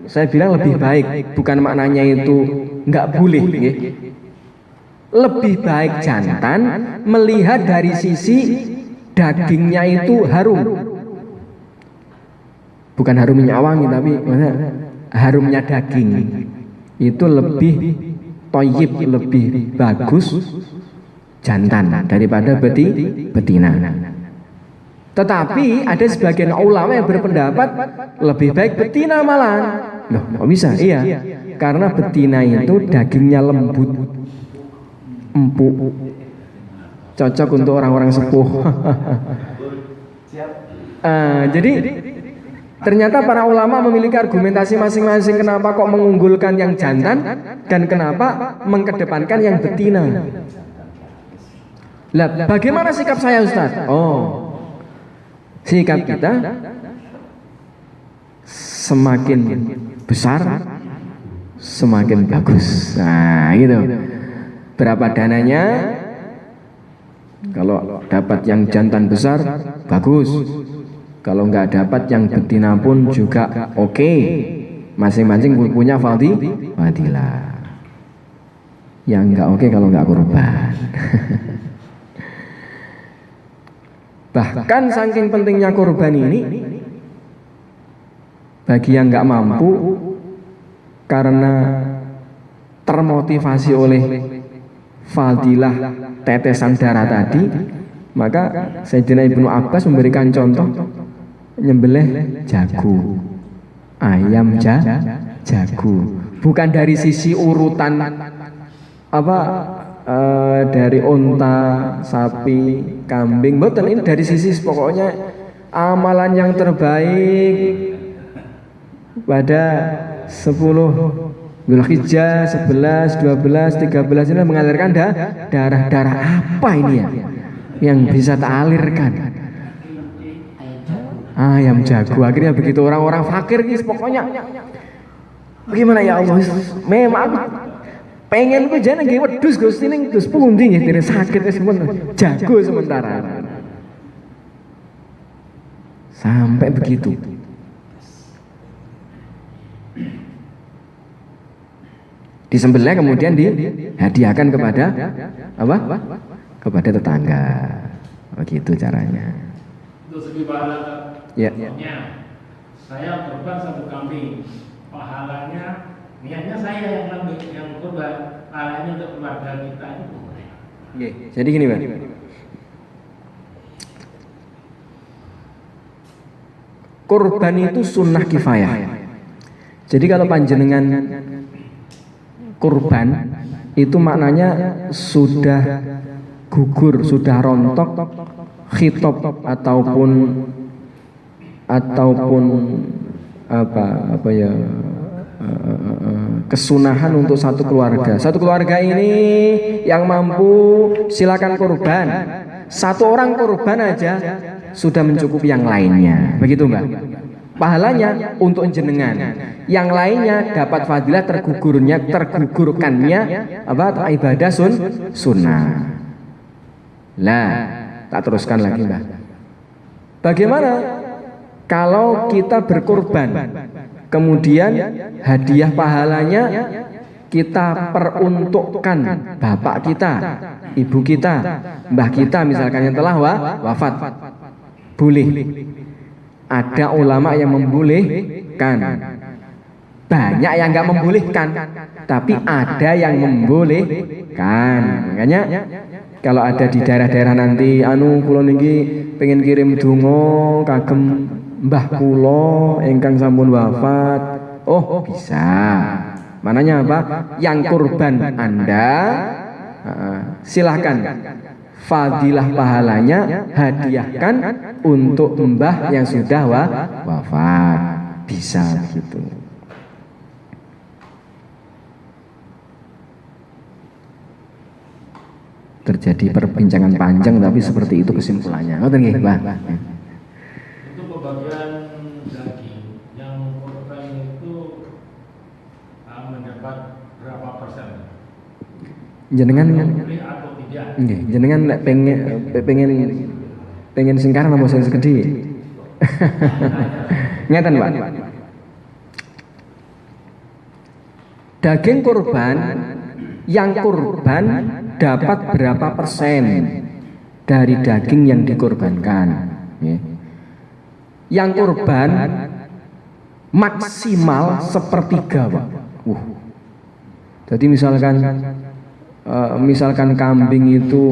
saya bilang lebih baik, bukan maknanya itu nggak boleh. Lebih baik jantan melihat dari sisi dagingnya itu harum. Bukan harumnya wangi, tapi harumnya daging. Itu lebih toyib, lebih bagus jantan daripada betina. Tetapi ada sebagian ulama yang berpendapat lebih baik betina malah. Loh, kok bisa? Iya, karena betina itu dagingnya lembut, empuk, cocok untuk orang-orang sepuh. Jadi ternyata para ulama memiliki argumentasi masing-masing kenapa kok mengunggulkan yang jantan dan kenapa mengedepankan yang betina. Lah, bagaimana sikap saya, Ustaz? Sikap kita semakin besar semakin bagus. Nah, gitu. Berapa dananya? Kalau dapat yang jantan besar, bagus. Kalau nggak dapat yang betina pun juga oke. Masing-masing punya fadilah. Yang nggak oke kalau nggak kurban. Bahkan saking pentingnya kurban ini, bagi yang nggak mampu karena termotivasi oleh fadilah tetesan darah tadi, maka Sayyidina Ibnu Abbas memberikan contoh nyembelih jago, ayam jago, bukan dari sisi urutan dari unta, sapi, kambing, betul. Ini dari sisi pokoknya amalan yang terbaik pada 10 Dzulhijjah, 11, 12, 13 ini mengalirkan darah apa ini ya yang bisa tak alirkan? ayam jago. Akhirnya begitu orang-orang fakir guys, pokoknya bagaimana ya Allah, memang pengen ku jane nggih wedhus Gusti ning Gus pundi nggih dire sakit wis jago sementara. Sampai begitu. Disembelih kemudian dihadiahkan kepada apa? Kepada tetangga. Begitu caranya. Untuk segi pahala, Ya. saya korban 1 kambing, pahalanya niatnya saya yang ngambil, yang korban, pahalanya untuk keluarga kita itu boleh. Jadi gini Pak, kurban itu sunnah kifayah. Jadi kalau panjenengan kurban itu maknanya sudah gugur, sudah rontok khitab ataupun apa ya kesunahan untuk satu keluarga. Satu keluarga ini yang mampu silakan kurban. Satu orang kurban aja sudah mencukupi yang lainnya. Begitu Mbak? Pahalanya untuk jenengan. Yang lainnya dapat fadilah tergugurkannya apa ibadah sunnah. Lah, tak teruskan lagi Mbak. Bagaimana kalau kita berkorban, kemudian hadiah pahalanya kita peruntukkan bapak kita, ibu kita, mbah kita misalkan yang telah wafat, boleh. Ada ulama yang membolehkan, banyak yang nggak membolehkan, tapi ada yang membolehkan. Makanya kalau ada di daerah-daerah nanti, kula niki pengen kirim donga kagem mbah kula ingkang sampun wafat, oh bisa. Mananya apa? Yang kurban Anda, silahkan fadilah pahalanya hadiahkan untuk mbah yang sudah wafat, bisa begitu. Terjadi perbincangan panjang tapi seperti itu kesimpulannya. Ngoten nggih, Mbah. Untuk pembagian daging yang korban itu mendapat berapa persen? Jenengan Boleh atau tidak? nggih, jenengan nek pengen singkaran apa sing segede? Ngeten, Pak. Daging kurban, yang kurban dapat berapa persen dari daging yang dikorbankan? Yang kurban maksimal sepertiga, Pak. Jadi misalkan kambing itu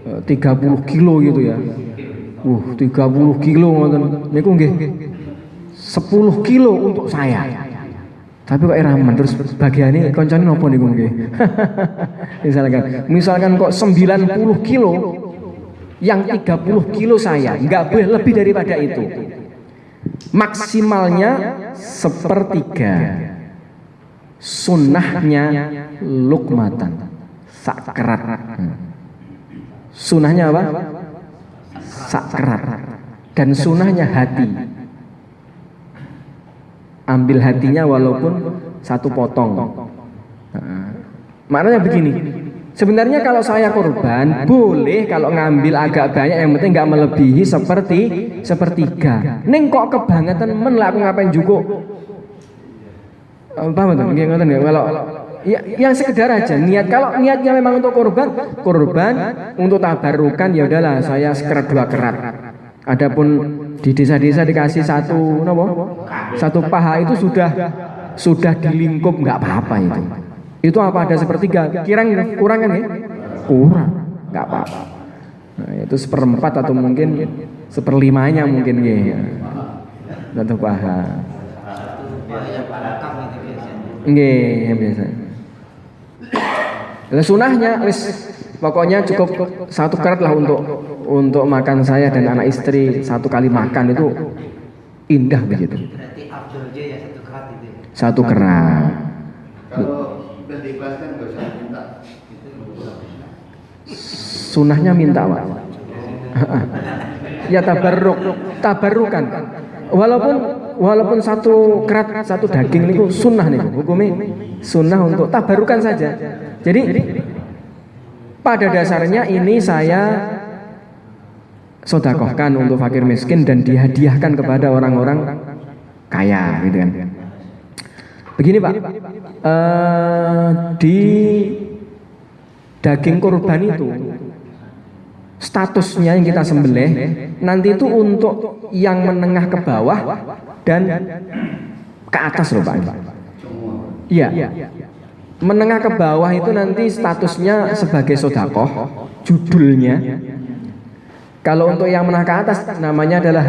30 kilo gitu ya. 30 kilo ngoten. Niku nggih 10 kilo untuk saya. Tapi kok ramen terus bagiannya koncone napa niku nggih. misalkan kok 90 kilo, yang 30 kilo saya, nggak boleh lebih daripada itu. Maksimalnya sepertiga. Sunnahnya lukmatan, sakrat. Sunnahnya apa? Sakrat. Dan sunnahnya hati. Ambil hatinya walaupun satu potong. Maknanya begini. Sebenarnya kalau saya kurban boleh kalau ngambil agak banyak, yang penting nggak melebihi sepertiga. Neng kok kebangetan men lah aku ngapain juga. Paham betul? Kalau ya, yang sekedar aja niat. Kalau niatnya memang untuk kurban untuk tabarukan, ya udahlah saya sekerat 2 kerat. Adapun di desa-desa dikasih satu paha itu sudah dilingkup, nggak apa-apa itu. Itu apa ada sepertiga? Kurang kan ya? Kurang, nggak apa-apa. Nah, itu 1/4 atau mungkin 1/5-nya mungkin ya. Satu paha. Nggih, biasa. Lah sunahnya pokoknya cukup 1 kerat lah untuk makan saya dan anak istri 1 kali makan, itu indah begitu. Berarti afdolnya ya 1 kerat itu. 1 kerat. Kalau udah diikhlaskan nggak usah minta. Sunahnya minta, Pak. Ya tabarruk. tabarukan. Walaupun satu kerat satu daging niku sunnah niku, hukumnya sunnah untuk tabarukan saja. Jadi pada dasarnya ini saya sedekahkan untuk fakir miskin dan dihadiahkan kepada orang-orang kaya, gitu kan. Begini Pak, di daging kurban itu statusnya yang kita sembelih nanti itu untuk yang menengah ke bawah dan ke atas loh Pak. Iya. Menengah ke bawah itu nanti statusnya sebagai sedekah, judulnya. Kalau untuk yang menengah ke atas namanya adalah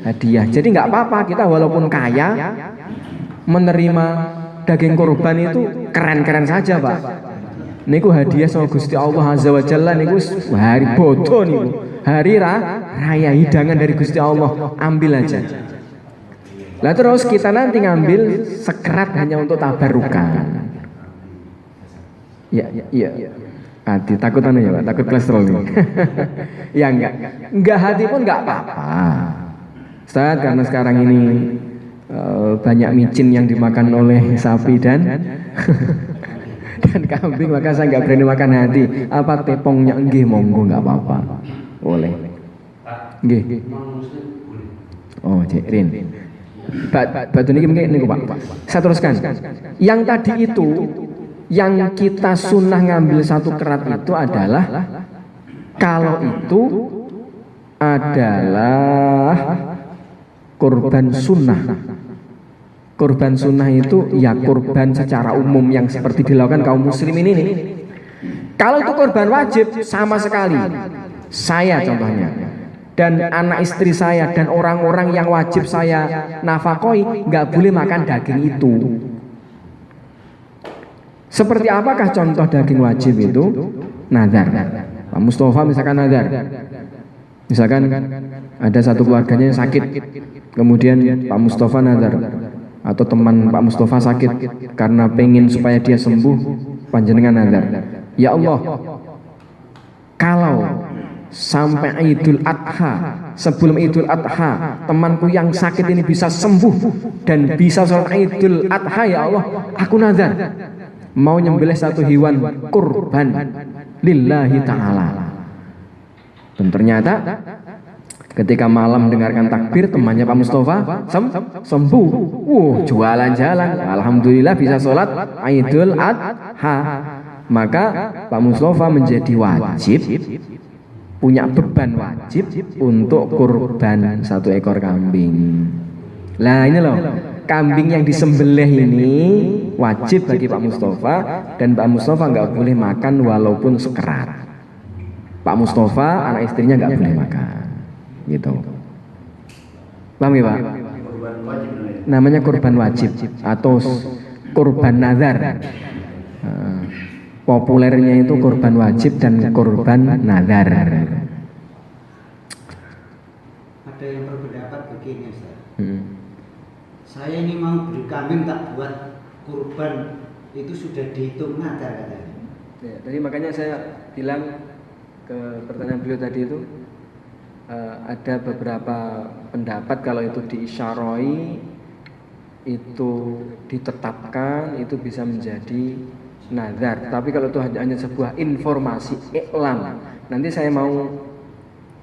hadiah. Jadi nggak apa-apa kita walaupun kaya menerima daging kurban itu keren-keren saja Pak. Niku hadiah sama Gusti Allah Azza wa Jalla niku hari bodoh niku. Hari raya hidangan dari Gusti Allah, ambil aja. Lah terus kita nanti ngambil sekerat hanya untuk tabarukan. Iya. Hati takutan ya Pak, takut kolesterol nih. Ya enggak hati pun enggak apa-apa. Ustaz, karena sekarang ini banyak micin yang dimakan oleh sapi dan kambing, maka saya nggak berani makan hati. Apa tepongnya? Nggih, monggo, nggak apa-apa, boleh. Nggih. Oh, Rin. Batu niki niku Pak. Saya teruskan. Yang tadi itu, yang kita sunnah ngambil satu kerat itu adalah kalau itu adalah kurban sunnah. Kurban sunnah itu ya kurban secara umum yang seperti dilakukan kaum muslimin ini. Kalau itu kurban wajib sama sekali. Saya contohnya dan anak istri saya dan orang-orang yang wajib saya nafakoi nggak boleh makan daging itu. Seperti apakah contoh daging wajib itu? Nazar. Pak Mustafa misalkan nazar. Misalkan ada satu keluarganya yang sakit, kemudian Pak Mustafa nazar. Atau teman Pak Mustafa sakit karena pengen supaya dia sembuh, panjenengan nazar, ya Allah, kalau sampai Idul Adha, sebelum Idul Adha temanku yang sakit ini bisa sembuh dan bisa sholat Idul Adha, ya Allah, aku nazar mau nyembelih satu hewan kurban lillahi ta'ala. Dan ternyata ketika malam mendengarkan takbir, temannya Pak Mustafa sembuh. Jualan-jalan, alhamdulillah bisa sholat Idul Adha. Maka Pak Mustafa menjadi wajib, punya beban wajib untuk kurban satu ekor kambing. Lah ini loh, kambing yang disembelih ini wajib bagi Pak Mustafa, dan Pak Mustafa nggak boleh makan walaupun sekerat. Pak Mustafa, anak istrinya nggak boleh makan. Gitu. Paham ya Pak? Namanya kurban wajib atau kurban nazar. Populernya itu kurban wajib dan kurban nazar. Ada yang berpendapat begini Ustaz. Saya ini mau beli kambing tak buat kurban, itu sudah dihitung nazar katanya. Ya, tadi makanya saya bilang ke pertanyaan beliau tadi itu, ada beberapa pendapat kalau itu diisyaroi, itu ditetapkan, itu bisa menjadi nazar. Tapi kalau itu hanya sebuah informasi iklan, nanti saya mau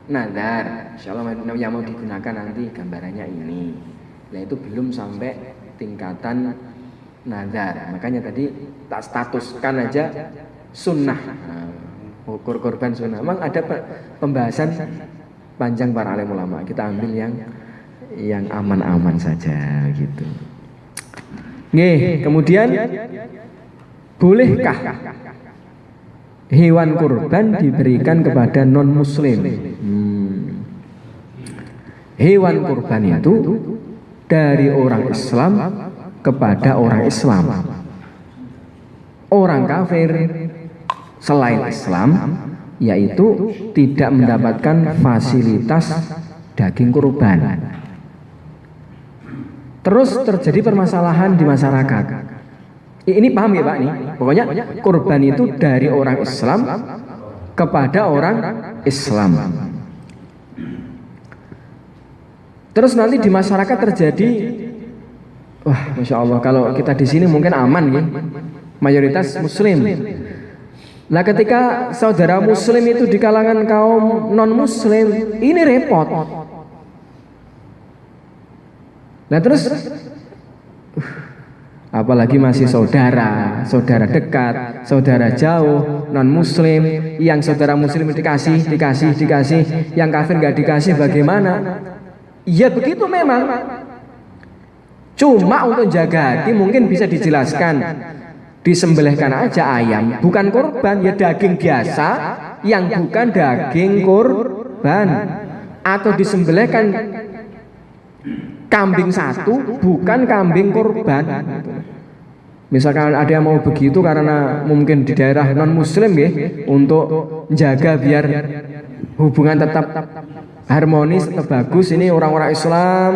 nazar, insya Allah yang mau digunakan nanti gambarannya ini. Nah itu belum sampai tingkatan nazar. Makanya tadi tak statuskan aja sunnah, ukur korban sunnah. Memang ada pembahasan panjang para alim ulama, kita ambil yang aman-aman saja gitu. Nih, kemudian bolehkah hewan kurban diberikan kepada non muslim? Hewan kurban itu dari orang Islam kepada orang Islam. Orang kafir selain Islam yaitu tidak mendapatkan fasilitas daging kurban. Terus terjadi permasalahan di masyarakat. Ini paham ya Pak nih? Pokoknya kurban itu dari orang Islam kepada orang Islam. Terus nanti di masyarakat terjadi, wah, masya Allah, kalau kita di sini mungkin aman ya, mayoritas Muslim. Nah, ketika saudara Muslim itu di kalangan kaum non Muslim, ini repot. Nah terus, apalagi masih saudara dekat, saudara jauh, non Muslim, yang saudara Muslim dikasih, yang kafir nggak dikasih, bagaimana? Ya begitu memang. Cuma untuk jaga hati mungkin bisa dijelaskan, disembelihkan aja ayam, bukan korban, ya daging biasa yang bukan daging korban, atau disembelihkan kambing satu, bukan kambing korban. Misalkan ada yang mau begitu karena mungkin di daerah non Muslim ya, untuk jaga biar hubungan tetap harmonis, tetap bagus. Ini orang-orang Islam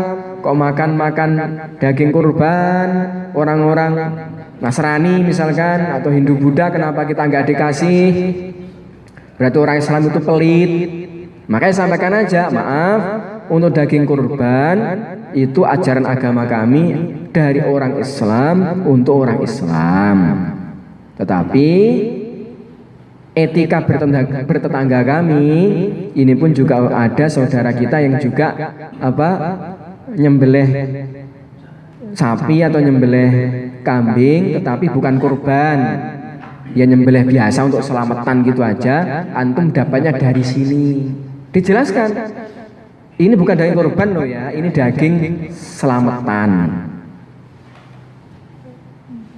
kok makan daging kurban, orang-orang Nasrani misalkan atau Hindu Buddha kenapa kita nggak dikasih? Berarti orang Islam itu pelit. Makanya sampaikan aja, maaf, untuk daging kurban itu ajaran agama kami dari orang Islam untuk orang Islam. Tetapi etika bertetangga kami ini pun juga ada saudara kita yang juga nyembelih sapi atau nyembelih kambing tetapi bukan kurban, ya nyembelih biasa untuk selamatan gitu aja. Antum dapatnya dari sini, dijelaskan ini bukan daging kurban loh ya, ini daging selamatan.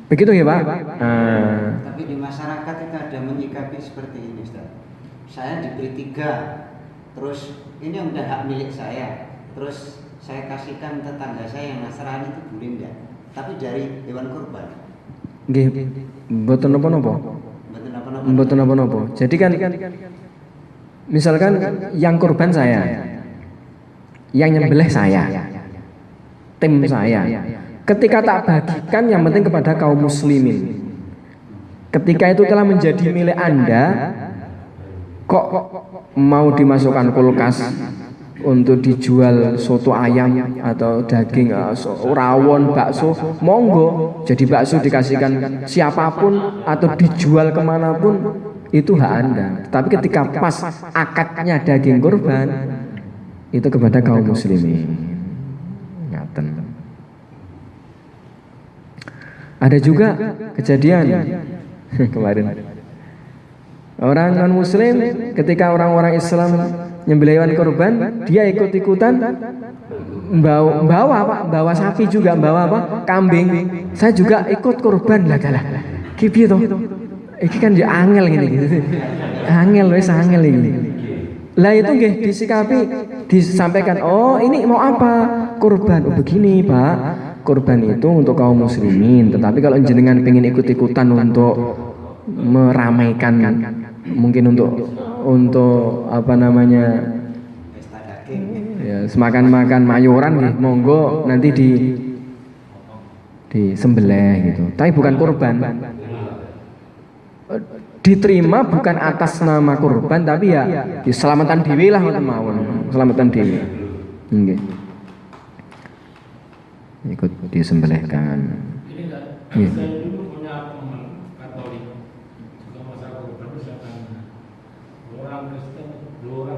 Begitu ya Pak? Tapi di masyarakat kita ada menyikapi seperti ini Ustaz. Saya diberi 3, terus ini udah hak milik saya, terus saya kasihkan tetangga saya yang Nasrani itu boleh enggak? Tapi dari hewan kurban. Nggih, mboten napa-napa. Mboten napa-napa. Jadi kan misalkan yang kurban saya, yang nyembelih saya, tim saya. Ketika tak bagikan yang penting kepada kaum muslimin. Ketika itu telah menjadi milik Anda, kok mau dimasukkan kulkas untuk dijual soto ayam atau daging rawon, bakso, monggo. Jadi bakso dikasihkan siapapun atau dijual kemanapun itu hak Anda. Tapi ketika pas akadnya daging kurban itu kepada kaum muslimin. Ngaten. Ada juga kejadian kemarin orang non muslim ketika orang-orang Islam nyembelih hewan kurban, dia ikut-ikutan bawa sapi juga, bawa kambing. Saya juga ikut kurban lah kipi toh. Iki kan dia angel gini gitu. Angel ini. Lah itu nggih disikapi, disampaikan, "Oh, ini mau apa? Kurban." Oh, begini, Pak. Kurban itu untuk kaum muslimin, tetapi kalau jenengan pengen ikut-ikutan untuk meramaikan, mungkin untuk apa namanya, ya semakan-makan mayoran nih, monggo nanti disembelih gitu. Tapi bukan kurban. Diterima bukan atas nama kurban, tapi ya diselamatan dewi lah mawon, selamatan dewi. Nggih. Ikut disembelihkan. Ini saya dulu punya teman Katolik juga masalah kurban, misalkan orang Kristen juga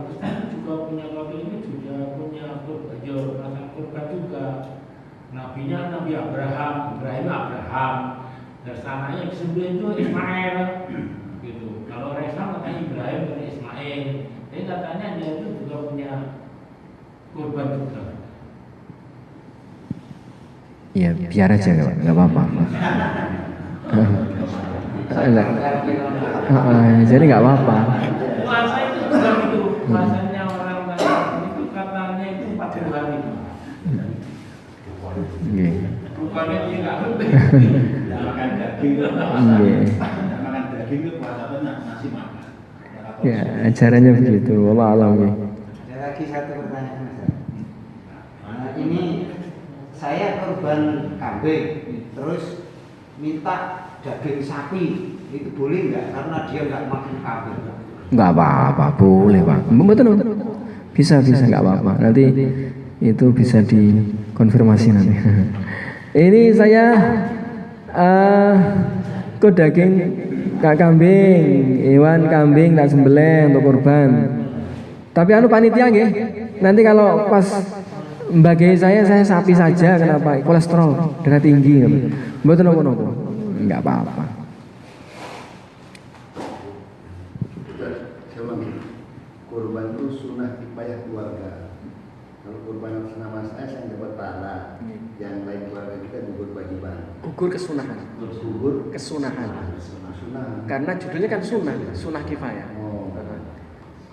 punya Katolik ini juga punya masalah kurban juga. Nabinya Nabi Abraham dan sananya disembelih itu Ismail gitu. Kalau orang Islam katanya Ibrahim dan Ismail, jadi katanya dia itu juga punya kurban juga. Ya biar aja nggak apa-apa. Jadi nggak apa-apa. Puasa itu juga gitu. Puasanya orang lain itu katanya itu 40 hari. Bukannya dia nggak ngerti. Makan daging itu makan daging itu puasa benar, nasi makan. Ya ajarannya begitu. Wallah alam. Ada lagi satu pertanyaan Mas. Ini saya korban kambing, terus minta daging sapi, itu boleh nggak? Karena dia nggak makan kambing. Nggak apa-apa, boleh Pak. Betul. Bisa nggak apa-apa. Nanti Itu bisa dikonfirmasi nanti. Ini saya kok daging kak kambing, hewan kambing tak sembelih untuk kurban. Tapi panitia nggih. Nanti kalau pas bagi saya sapi saja, kenapa? Kolesterol darah tinggi. Mboten napa-napa. Enggak apa-apa. Kurban itu sunnah kifayah keluarga. Kalau kurban atas nama saya dapat pahala. Yang lain keluarga kita gugur kewajiban. Gugur kesunahan. Gugur Kesunahan. sunnah. Karena judulnya kan sunnah kifayah. Oh.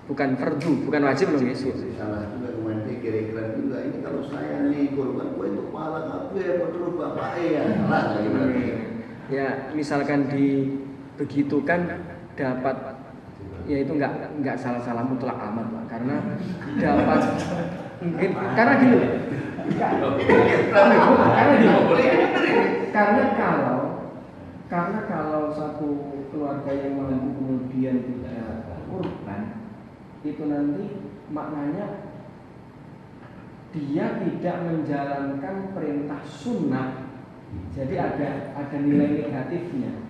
Bukan fardu, bukan wajib loh Yesus. Salah juga kemarin kira-kira juga ini kalau saya nih kurban gue itu pahala apa ya terus bapak ya salah lagi berarti. Ya misalkan dibegitukan dapat, ya itu nggak salah mutlak amat Pak, karena dapat mungkin karena gini. Karena kalau satu keluarga yang mampu kemudian tidak kurban, itu nanti maknanya dia tidak menjalankan perintah sunnah, jadi ada nilai negatifnya.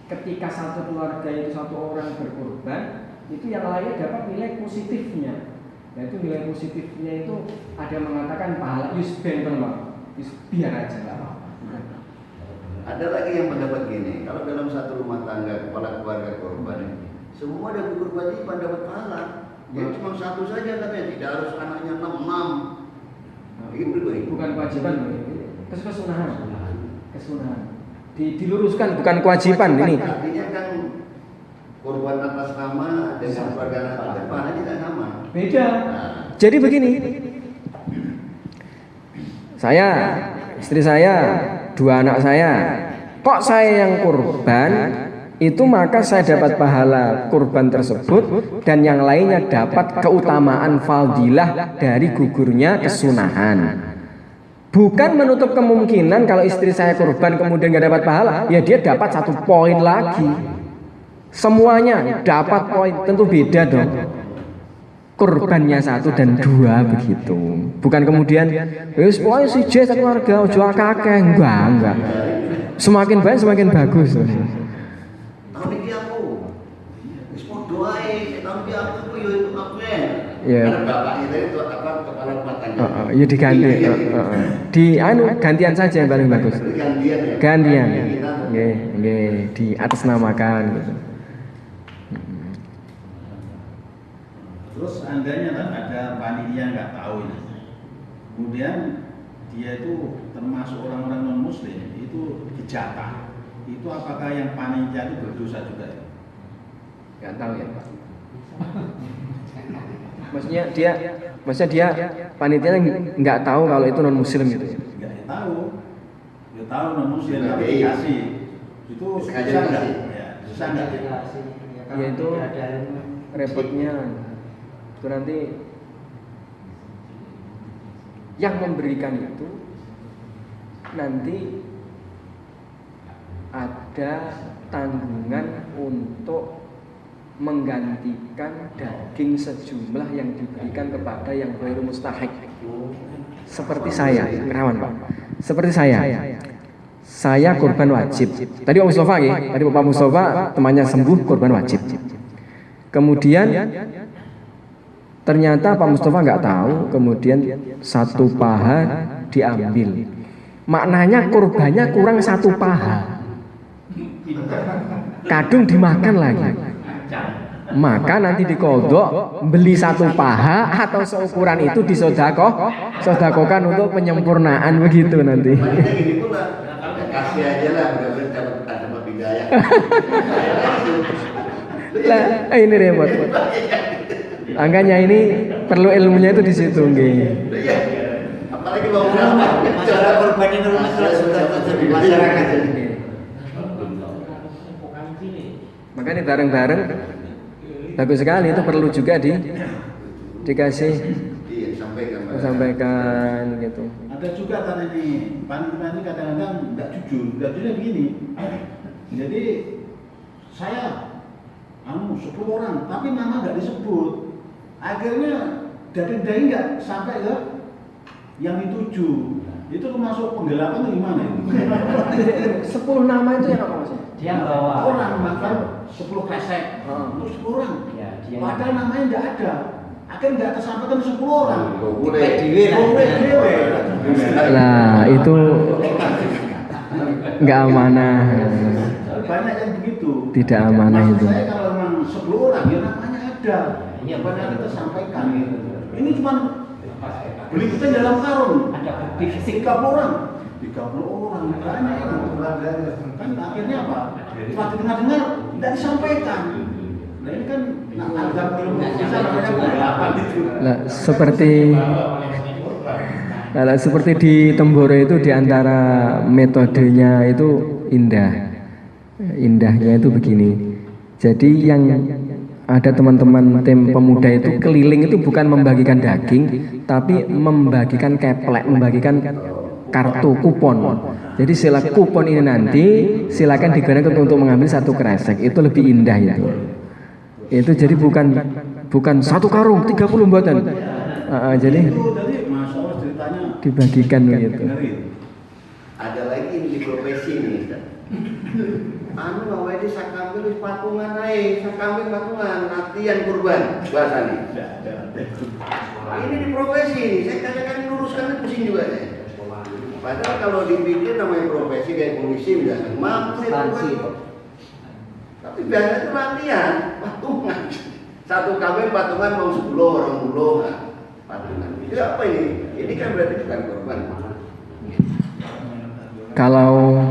Ketika satu keluarga itu satu orang berkorban, itu yang lainnya dapat nilai positifnya. Yaitu nilai positifnya itu ada mengatakan pahala yusben biar aja lah. Ada lagi yang mendapat gini, kalau dalam satu rumah tangga kepala keluarga korban semua ada gugur kewajiban dapat pahala. Jadi cuma satu saja katanya, tidak harus anaknya 6. Bukan kewajiban, kesunahan. Diluruskan bukan kewajiban ini. Artinya kan korban atas nama dengan keluarga anak depan tidak sama. Beda. Jadi begini, saya, istri saya, 2 anak saya, kok saya yang kurban, itu maka saya dapat pahala kurban tersebut dan yang lainnya dapat keutamaan fadilah dari gugurnya kesunahan. Bukan menutup kemungkinan kalau istri saya kurban kemudian gak dapat pahala, ya dia dapat 1 poin lagi. Semuanya dapat poin, tentu beda dong. Kurbannya 1 dan 2 begitu. Bukan kemudian wis poin siji satu keluarga ojo akeh, enggak. Semakin banyak semakin bagus. Tahun ini aku wis podo ae, tahun ini aku yo itu kabeh. Ya. Karena bapaknya tadi itu apa kepala rumah tangga. Ya diganti. Di gantian saja yang paling bagus. Gantian ya. Gantian. Nggih, di atas namakan gitu. Terus seandainya kan ada panitia nggak tahu ini, kemudian dia itu termasuk orang-orang non muslim itu dijatah, itu apakah yang panitia itu berdosa juga? Nggak tahu ya Pak. Maksudnya dia panitia nggak tahu kalau itu non muslim gitu ya? Nggak tahu, dia tahu non muslim tapi dikasih, itu susah nggak? Ya, susah nggak? Ya itu repotnya. Itu nanti yang memberikan itu nanti ada tanggungan untuk menggantikan daging sejumlah yang diberikan kepada yang ghairu mustahik. Seperti saya, Rawan Pak. Seperti saya kurban wajib. Tadi Pak Mustafa tadi Bapak Mustafa temannya sembuh kurban wajib. Kemudian ternyata Pak Mustafa nggak tahu, kemudian 1 paha diambil. Maknanya kurbannya kurang 1 paha. Kadung dimakan lagi. Maka nanti dikodok beli 1 paha atau seukuran itu disodakokan untuk penyempurnaan begitu nanti. Makanya gini pula, ya kasih aja lah, mudah-mudahan dapat hidayah. Lah, ini repot. Angkanya ini perlu ilmunya itu di situ, nggih. Iya. Apalagi mau berapa? Masalah korban itu sudah terjadi masyarakat. Makanya bareng-bareng bagus sekali, itu perlu juga dikasih Iya, sampaikan gitu. Ada juga kan ini panitia ini kadang-kadang nggak jujur. Jujurnya begini, jadi saya 10 orang, tapi nama nggak disebut. Akhirnya daging nggak sampai ke yang dituju. Itu termasuk penggelapan atau gimana itu? 10 nama itu yang apa maksudnya? Dia bawa Orang makan 10 kresek, terus 10 orang. Ya, dia Padahal namanya nggak ada. Akhirnya nggak tersampaikan 10 orang. Boleh. Nah itu nggak amanah, Banyak yang begitu. tidak amanah Maksud itu. saya kalau memang 10 orang ya namanya ada. Iya, Padahal kita sampaikan. Ini cuma beli kita dalam karung. ada bukti fisik. 30 orang. 30 orang banyak kan akhirnya apa? Setelah dengar tidak disampaikan. Nah ini kan agak belum bisa namanya penggelapan itu. Nah, seperti di Temboro itu diantara metodenya itu indahnya itu begini. Jadi yang ada teman-teman tim pemuda itu keliling itu bukan membagikan daging, tapi membagikan keplek, membagikan kartu kupon. Jadi sila kupon ini nanti silakan digunakan untuk mengambil 1 kresek. Itu lebih indah itu. Itu jadi bukan 1 karung 30 buatan. Jadi Itu tadi Mas Allah ceritanya dibagikan begitu. dengerin. Ada lagi di profesi nih, Ustaz. Anu namanya di sakambil wis patungan ae, sakambil patungan latihan kurban bahasanya. Ini di profesi nih, saya kadang-kadang luruskan pusing juga saya. Padahal kalau dipikir namanya profesi kayak polisi misalnya, mampu Instansi. tapi biasanya itu latihan, patungan. 1 kambing patungan mau 10 orang puluh patungan. Itu apa ini? Ini kan berarti bukan korban. Kalau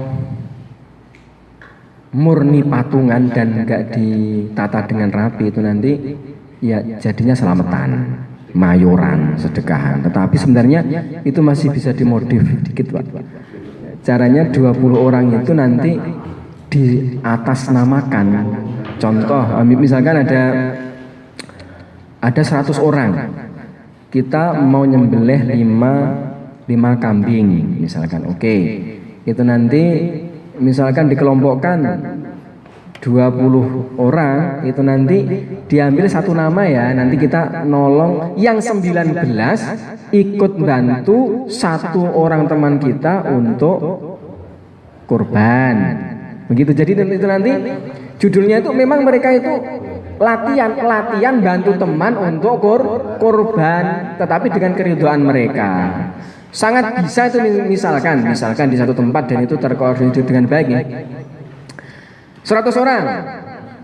murni patungan dan enggak ditata dengan rapi itu nanti ya jadinya selamatan, mayoran, sedekahan. Tetapi sebenarnya itu masih bisa dimodif dikit, Pak. Caranya 20 orang itu nanti diatasnamakan. Contoh, misalkan ada 100 orang. Kita mau nyembelih 5 kambing misalkan. Oke. Itu nanti misalkan dikelompokkan 20 orang, itu nanti diambil 1 nama ya. Nanti kita nolong yang 19 ikut bantu 1 orang teman kita untuk kurban. Begitu. Jadi itu nanti judulnya itu memang mereka itu latihan bantu teman untuk kurban, tetapi dengan keridhaan mereka. Sangat bisa itu misalkan di satu tempat dan itu terkoordinir dengan baik ya. 100 orang.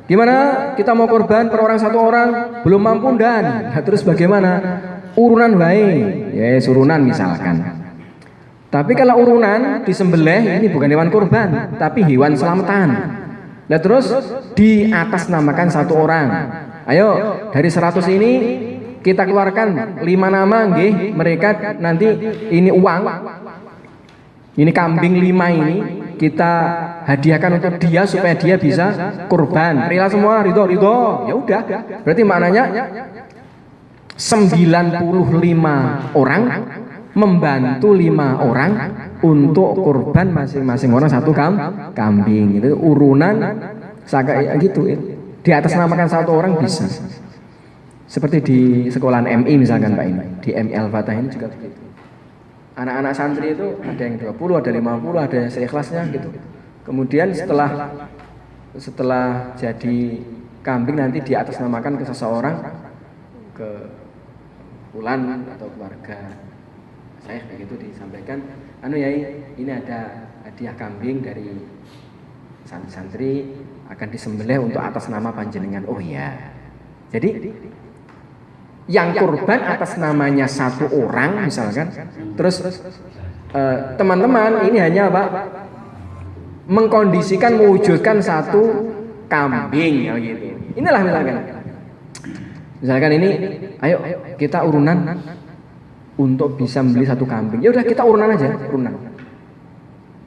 Gimana? Kita mau kurban per orang 1 orang, belum mampu dan terus bagaimana? Urunan baik. Ya, urunan misalkan. Tapi kalau urunan disembelih ini bukan hewan kurban, tapi hewan selamatan. Nah terus diatasnamakan 1 orang. Ayo dari 100 ini kita keluarkan 5 nama, nggih. Mereka nanti ini uang, ini kambing 5 ini kita hadiahkan untuk dia supaya dia bisa kurban. Rela semua, ridho. Ya udah. Berarti maknanya 95 orang membantu 5 orang untuk kurban masing-masing orang 1 kambing. Itu urunan gitu. Di atas namakan 1 orang bisa. Seperti di sekolahan MI misalkan Pak ini, di MI Al-Fatah ini juga begitu. Anak-anak santri itu ada yang 20, ada 50, ada yang seikhlasnya gitu. Kemudian setelah jadi kambing nanti di atas namakan ke seseorang, ke fulan atau keluarga saya begitu disampaikan, anu yai ini ada hadiah kambing dari santri akan disembelih untuk atas nama panjenengan. Oh ya. Jadi yang kurban atas namanya 1 orang misalkan, terus teman-teman ini hanya apa? Mengkondisikan, mewujudkan 1 kambing gitu. Inilah misalkan ini, ayo kita urunan untuk bisa membeli 1 kambing. Ya udah kita urunan aja, urunan.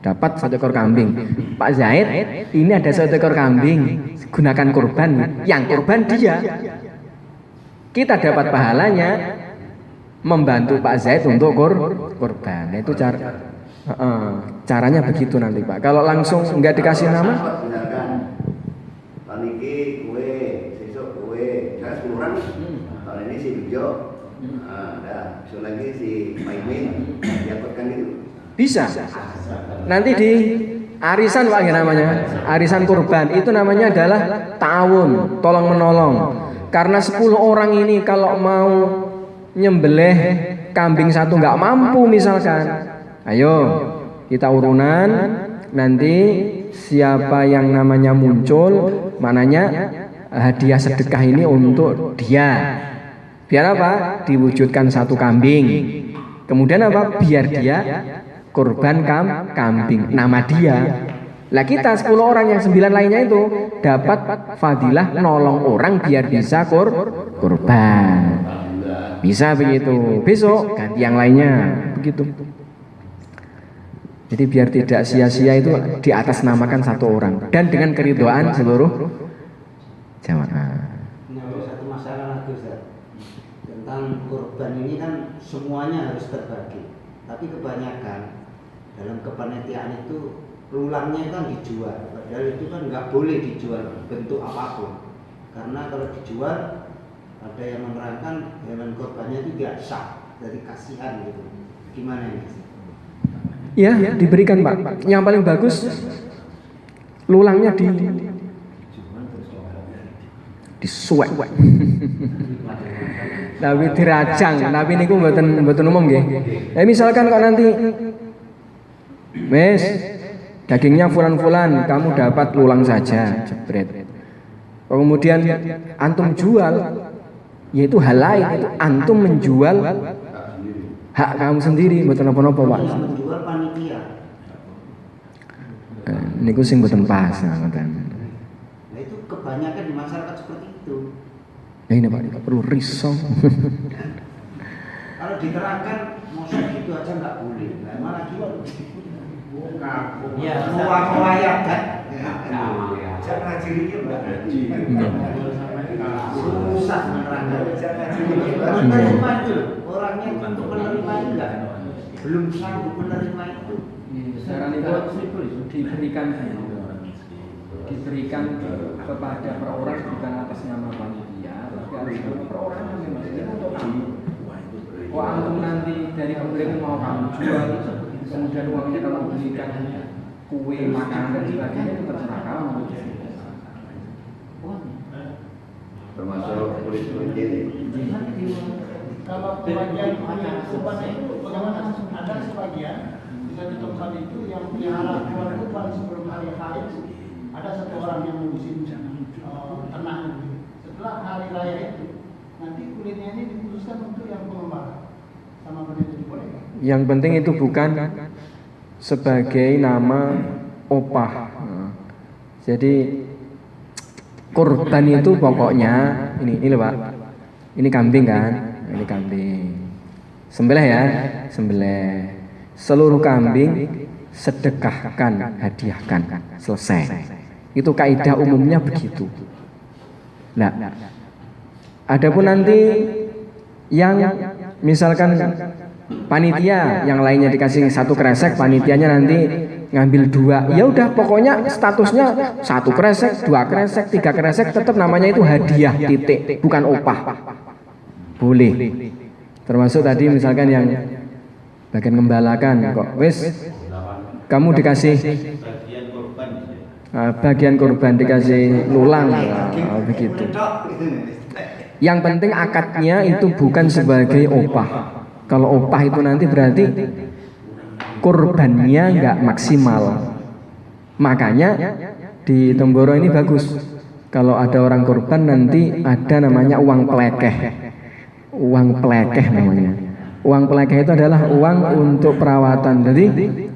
Dapat 1 ekor kambing. Pak Zaid, ini ada 1 ekor kambing, gunakan kurban. Yang kurban dia. Kita dapat pahalanya membantu Pak Zaid untuk kurban. Itu caranya begitu nanti Pak. Kalau langsung nggak dikasih nama, tahun ini kue, besok kue, kan 10 orang. Tahun ini si Bejo, Dah, besok lagi si Maimin diangkutkan itu. Bisa. Nanti di arisan Pak ya namanya. Arisan kurban itu namanya adalah ta'awun, tolong menolong. Karena 10 orang ini kalau mau nyembelih kambing satu nggak mampu misalkan, ayo kita urunan, nanti siapa yang namanya muncul, mananya hadiah sedekah ini untuk dia. Biar apa? Diwujudkan satu kambing. Kemudian apa? Biar dia kurban kambing, nama dia. Lah kita 10 orang yang 9 lainnya itu dapat fadilah nolong orang biar bisa kurban. Bisa begitu. Besok ganti yang lainnya, begitu. Jadi biar tidak sia-sia itu di atas namakan satu orang dan dengan keridhaan seluruh jamaah. Nah, ada satu masalah lagi Ustaz. Tentang kurban ini kan semuanya harus terbagi. Tapi kebanyakan dalam kepanitiaan itu tulangnya kan dijual. Padahal itu kan nggak boleh dijual bentuk apapun. Karena kalau dijual ada yang menerangkan hewan kurbannya itu tidak sah, dari kasihan gitu. Gimana ini? Ya, diberikan Pak. Yang paling bagus lulangnya disuwek. Tapi dirajang, tapi niku mboten umum nggih. Misalkan kok nanti wes dagingnya fulan-fulan, kamu dapat lulang saja, jebret. Kemudian antum jual, yaitu hal lain, itu antum menjual hak kamu sendiri, mboten napa-napa Pak. Menjual panitia. Niku sing mboten pas ngoten. Nah itu kebanyakan di masyarakat seperti itu. Ya ini Pak, kita perlu risau. Kalau diterangkan masa gitu aja nggak boleh. Nah, malah jual. Ya, muawiyah kan. Jangan ngajirinya Mbak. Susah menerangkan. Menerima itu orangnya untuk menerima enggak. Belum sanggup menerima itu. Sekarang itu diberikan kepada perorangan bukan atas nama panitia, tapi atas nama perorangan memang ini untuk kamu. Oh antum nanti dari pembelian mau kamu jual, kemudian uangnya kalau belikan kue, makanan dan sebagainya itu terserah kamu. Termasuk kulit-kulit ini. Kalau pembagian kurban itu bagaimana? Ada sebagian bisa di tempat itu yang pelihara hewan kurban sebelum hari haid, ada satu orang yang ngurusin ternak itu. Setelah hari raya itu nanti kulitnya ini dikhususkan untuk yang pengembara. Sama benar itu boleh? Yang penting itu bukan sebagai nama opah. Jadi kurban itu pokoknya ini loh Pak. Ini kambing kan? Ini kambing. Sembelih ya, sembelih. Seluruh kambing sedekahkan, hadiahkan, selesai. Itu kaidah umumnya begitu. Nah, adapun nanti yang misalkan panitia yang lainnya dikasih satu kresek, panitianya nanti ngambil 2, ya udah pokoknya statusnya 1 kresek, 2 kresek, 3 kresek, tetap namanya itu hadiah titik, bukan opah. Boleh. Termasuk tadi misalkan yang bagian ngembalakan kok wis kamu dikasih bagian kurban dikasih lulang, begitu. Yang penting akadnya itu bukan sebagai opah. Kalau opah itu nanti berarti kurbannya nggak maksimal. Makanya di Temboro ini bagus. Kalau ada orang kurban nanti ada namanya uang pelekeh. Uang pelekeh namanya. Uang pelekeh itu adalah uang untuk perawatan. Jadi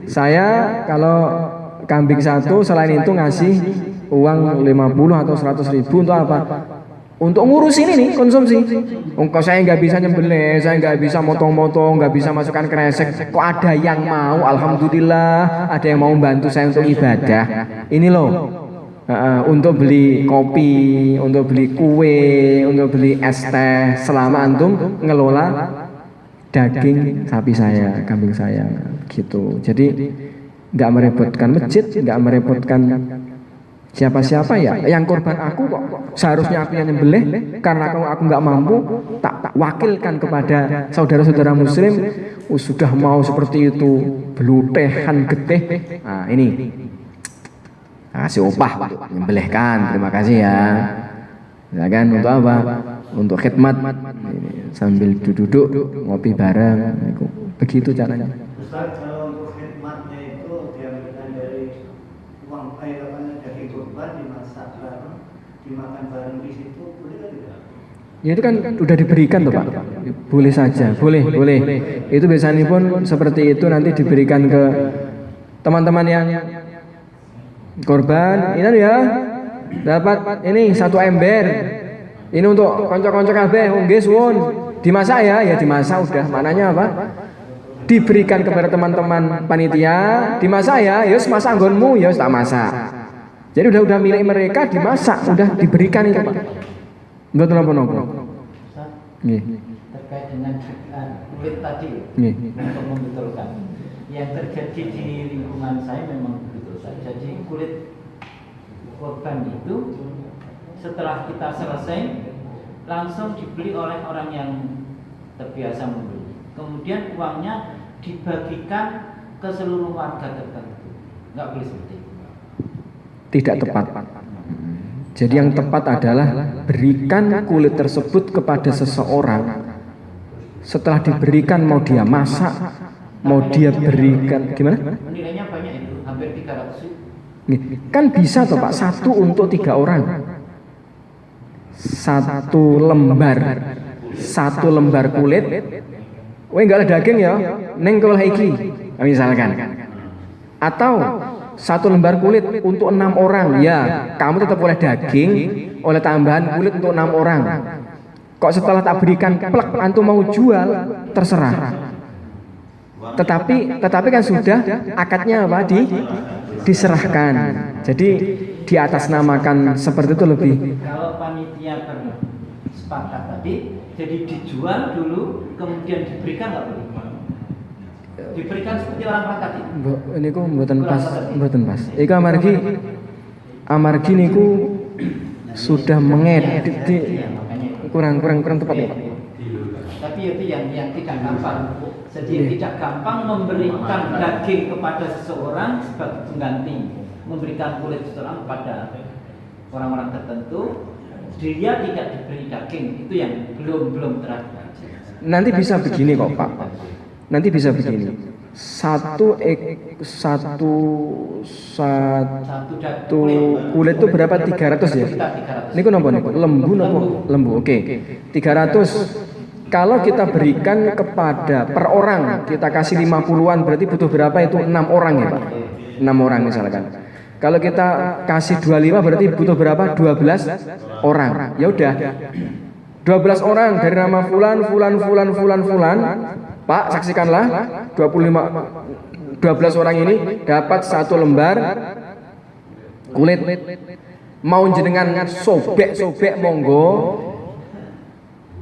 saya kalau kambing satu selain itu ngasih uang 50 atau 100.000 untuk apa? Untuk ngurusin ini konsumsi. Engkau saya nggak bisa nyembelih, saya nggak bisa motong-motong, nggak bisa masukkan kresek. Kok ada yang mau? Alhamdulillah, ada yang mau membantu saya untuk ibadah. Ini loh, untuk beli kopi, untuk beli kue, untuk beli es teh. Selama antum ngelola daging sapi saya, kambing saya, gitu. Jadi nggak merepotkan masjid, nggak merepotkan Siapa-siapa ya? Yang korban aku kok. Seharusnya aku yang nyembelih, karena aku nggak mampu, tak wakilkan kepada saudara-saudara muslim. Sudah mau seperti itu, belutehan getih. Nah ini, kasih upah untuk menyembelihkan. Terima kasih ya. Ya kan, untuk apa? Untuk khidmat. Sambil duduk ngopi bareng. Begitu caranya. Ustaz, kalau untuk khidmatnya itu diambilkan dari uang dari korban dimasak bareng, dimakan bareng di situ, boleh tidak? Ya itu kan udah diberikan tuh Pak. Boleh saja, boleh. Itu biasanya pun seperti itu nanti diberikan ke teman-teman yang korban. Ini ya, dapat ini 1 ember. Ini untuk konco-konco kabeh, nggih suwun. Dimasak ya dimasak udah. Mananya apa? Diberikan kepada teman-teman panitia, dimasak ya, yus masak nggonmu, yus tak masak. Jadi udah milik mereka, dimasak, udah diberikan itu Pak. Mboten napa-napa. Nggih. Terkait dengan kulit tadi, Nggih. untuk membetulkan yang terjadi di lingkungan saya memang begitu. Jadi kulit korban itu setelah kita selesai langsung dibeli oleh orang yang terbiasa membeli. Kemudian uangnya dibagikan ke seluruh warga tertentu. Enggak boleh seperti itu. Tidak tepat. Jadi yang tepat adalah berikan kulit tersebut kepada seseorang. Setelah diberikan mau dia masak, mau dia berikan gimana? Nilainya banyak itu, hampir 300 ribu. Kan bisa toh Pak, 1 untuk 3 orang. 1 lembar kulit. Weh enggak ada daging ya, neng kolah iki misalkan. Atau 1 lembar kulit untuk 6 orang, ya kamu tetap oleh daging, oleh tambahan kulit untuk 6 orang. Kok setelah tak berikan plek antum mau jual, terserah. Tetapi kan sudah akadnya apa? Diserahkan. Jadi diatasnamakan seperti itu lebih. Kalau panitia bersepakat tadi, jadi dijual dulu, kemudian diberikan nggak boleh? Diberikan seperti orang tadi. Ini ku mboten pas. Iku amargi niku sudah mengedit kurang tepat ya Pak. Tapi itu yang tidak gampang. Jadi tidak gampang memberikan daging kepada seseorang sebagai pengganti, memberikan kulit seseorang kepada orang-orang tertentu. Dia tidak diberi daging, itu yang belum terakhir. Nanti bisa begini kok Pak. Nanti bisa begini. Satu kulit itu berapa? 300 ya? Ini kok nopo nih? Lembu. Oke. 300. Kalau kita berikan kepada per orang, kita kasih 50-an, berarti butuh berapa itu? 6 orang ya Pak? 6 orang misalkan. Kalau kita kasih 25 berarti butuh berapa? 12 orang. Ya udah. 12 orang dari nama fulan. Pak, saksikanlah 12 orang ini dapat 1 lembar kulit. Mau jenengan sobek monggo.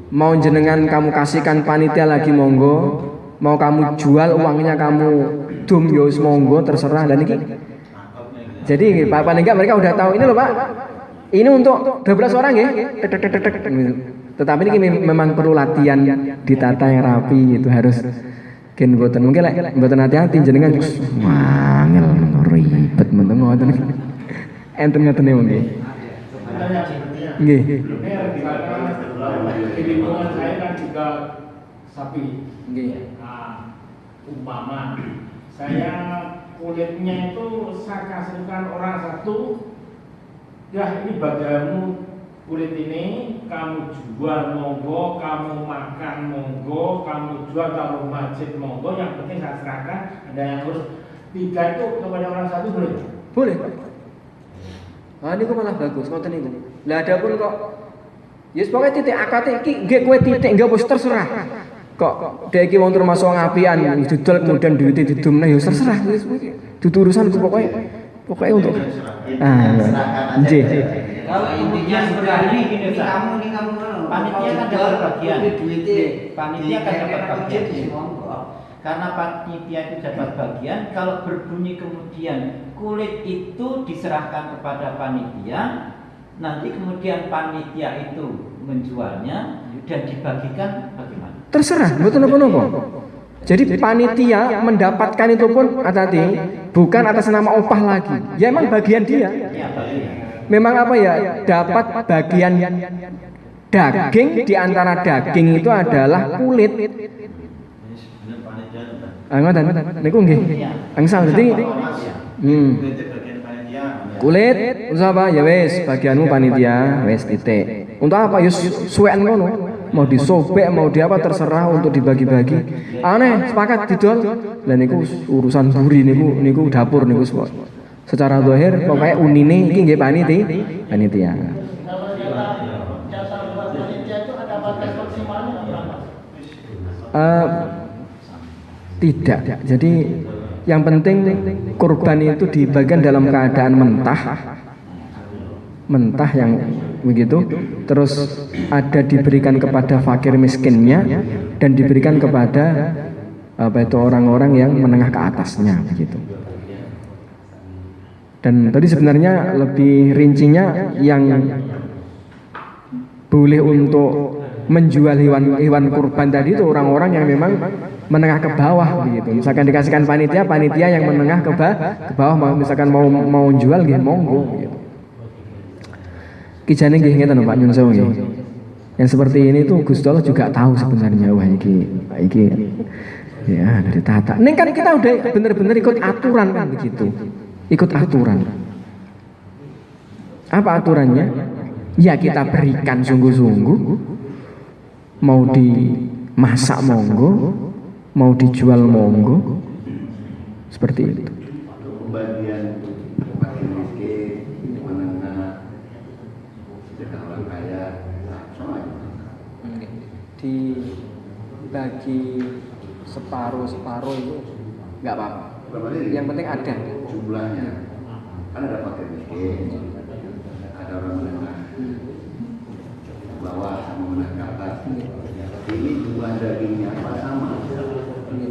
Mau jenengan kamu kasihkan panitia lagi monggo. Mau kamu jual uangnya kamu dum yos monggo, terserah. Dan ini jadi paling enggak mereka udah tahu ini loh Pak. Ini untuk 12 orang ya. Tetapi ini memang perlu latihan, ditata yang rapi, itu harus gen mboten mungkin lek mboten hati-hati jenengan wangel ribet menten ngoten iki. Enten ngatene mungkin. Nggih. Di lingkungan saya kan juga sapi. Nggih. Nah, umpama saya kulitnya itu saya kasihkan orang satu, ya ini bagianmu kulit ini kamu jual monggo, kamu makan monggo, kamu jual kamu masjid monggo, yang penting saya serahkan. Ada yang harus 3 itu kepada orang satu boleh? Boleh. Ah niku malah bagus ngoten niku. Lah ada pun kok yes pokoke titik akate iki nggih kowe titik nggak wis terserah. Kok dhek iki wong termasuk ngapian didol kemudian duwite didumne ya terserah wis dudu urusanku pokoke untuk nggih. Kalau intinya sebenarnya ini kamu panitia kan dapat bagian. Panitia kan dapat bagian. Karena panitia itu dapat bagian, kalau berbunyi kemudian kulit itu diserahkan kepada panitia, nanti kemudian panitia itu menjualnya dan dibagikan bagaimana? Terserah, betul apa-apa. Jadi panitia mendapatkan itu pun hati-hati, bukan atas nama upah lagi. Ya emang bagian dia. Memang apa ya? Dapat bagian daging, di antara daging itu adalah kulit. Ngoten, niku nggih. Angsal dadi kulit usaha apa ya wis bagianmu panitia wis titik. Untuk apa ya suwekan ngono. Mau disobek mau di apa terserah untuk dibagi-bagi. Aneh sepakat didol. Lah niku urusan buri niku dapur niku secara zahir pokoknya unine iki nggih panitia. Kalau jasa buat panitia itu ada batas maksimalnya berapa? Tidak. Jadi yang penting kurban itu dibagikan dalam keadaan mentah yang begitu, terus ada diberikan kepada fakir miskinnya dan diberikan kepada orang-orang yang menengah ke atasnya begitu. Dan tadi sebenarnya lebih rincinya yang boleh untuk menjual hewan kurban tadi itu orang-orang yang memang menengah ke bawah begitu. Misalkan dikasihkan panitia yang menengah ke bawah, misalkan mau jual nggih monggo gitu. Kijane nggih ngeten Pak Nyun Sewu nggih. Yang seperti ini tuh Gusti Allah juga tahu sebenarnya wah iki ya dari tata. Ning kan kita udah bener-bener ikut aturan kan begitu. Ikut aturan. Apa aturannya? Ya kita berikan sungguh-sungguh. Mau dimasak monggo, mau dijual monggo, seperti itu. Pembagian fakir miskin, menengah, sedekah orang kaya, sama aja. Dibagi separuh itu nggak apa-apa. Yang penting ada jumlahnya. Kan ada fakir miskin, ada orang menengah, bawah sama menengah ke atas. Ini jumlah dagingnya apa sama?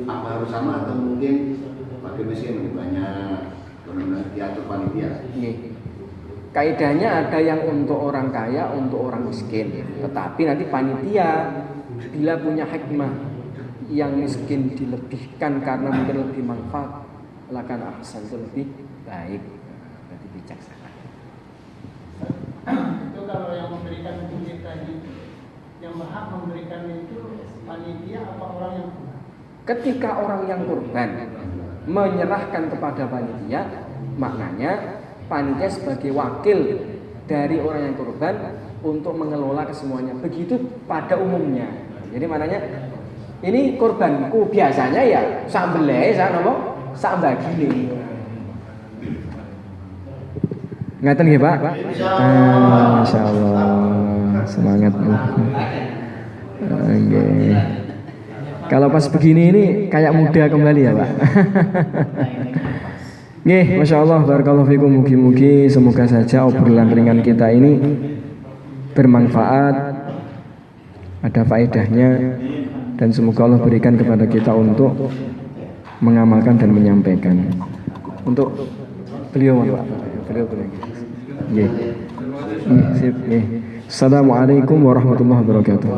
Apa harus sama atau mungkin fakir miskin lebih banyak? Benar-benar diatur panitia. Kaidahnya ada yang untuk orang kaya, untuk orang miskin. Tetapi nanti panitia bila punya hikmah yang miskin dilebihkan karena mungkin lebih manfaat, lakan ahsan itu lebih baik, berarti bijaksana. Itu kalau yang memberikan kulit tadi, yang berhak memberikan itu panitia apa orang yang kurban? Ketika orang yang kurban menyerahkan kepada panitia, maknanya panitia sebagai wakil dari orang yang kurban untuk mengelola kesemuanya. Begitu pada umumnya. Jadi maknanya ini kurbanku biasanya ya sak beleh, sak bagine. Ngaten nggih, Pak? Masyaallah. Semangat. Oke. Kalau pas begini ini kayak muda kembali ya, Pak. Nggih, masyaallah, barakallahu fikum. Mugi-mugi semoga saja obrolan ringan kita ini bermanfaat, ada faedahnya, dan semoga Allah berikan kepada kita untuk mengamalkan dan menyampaikan. Untuk beliau, Pak. Beliau. Nggih. Sip, nggih. Assalamualaikum warahmatullahi wabarakatuh.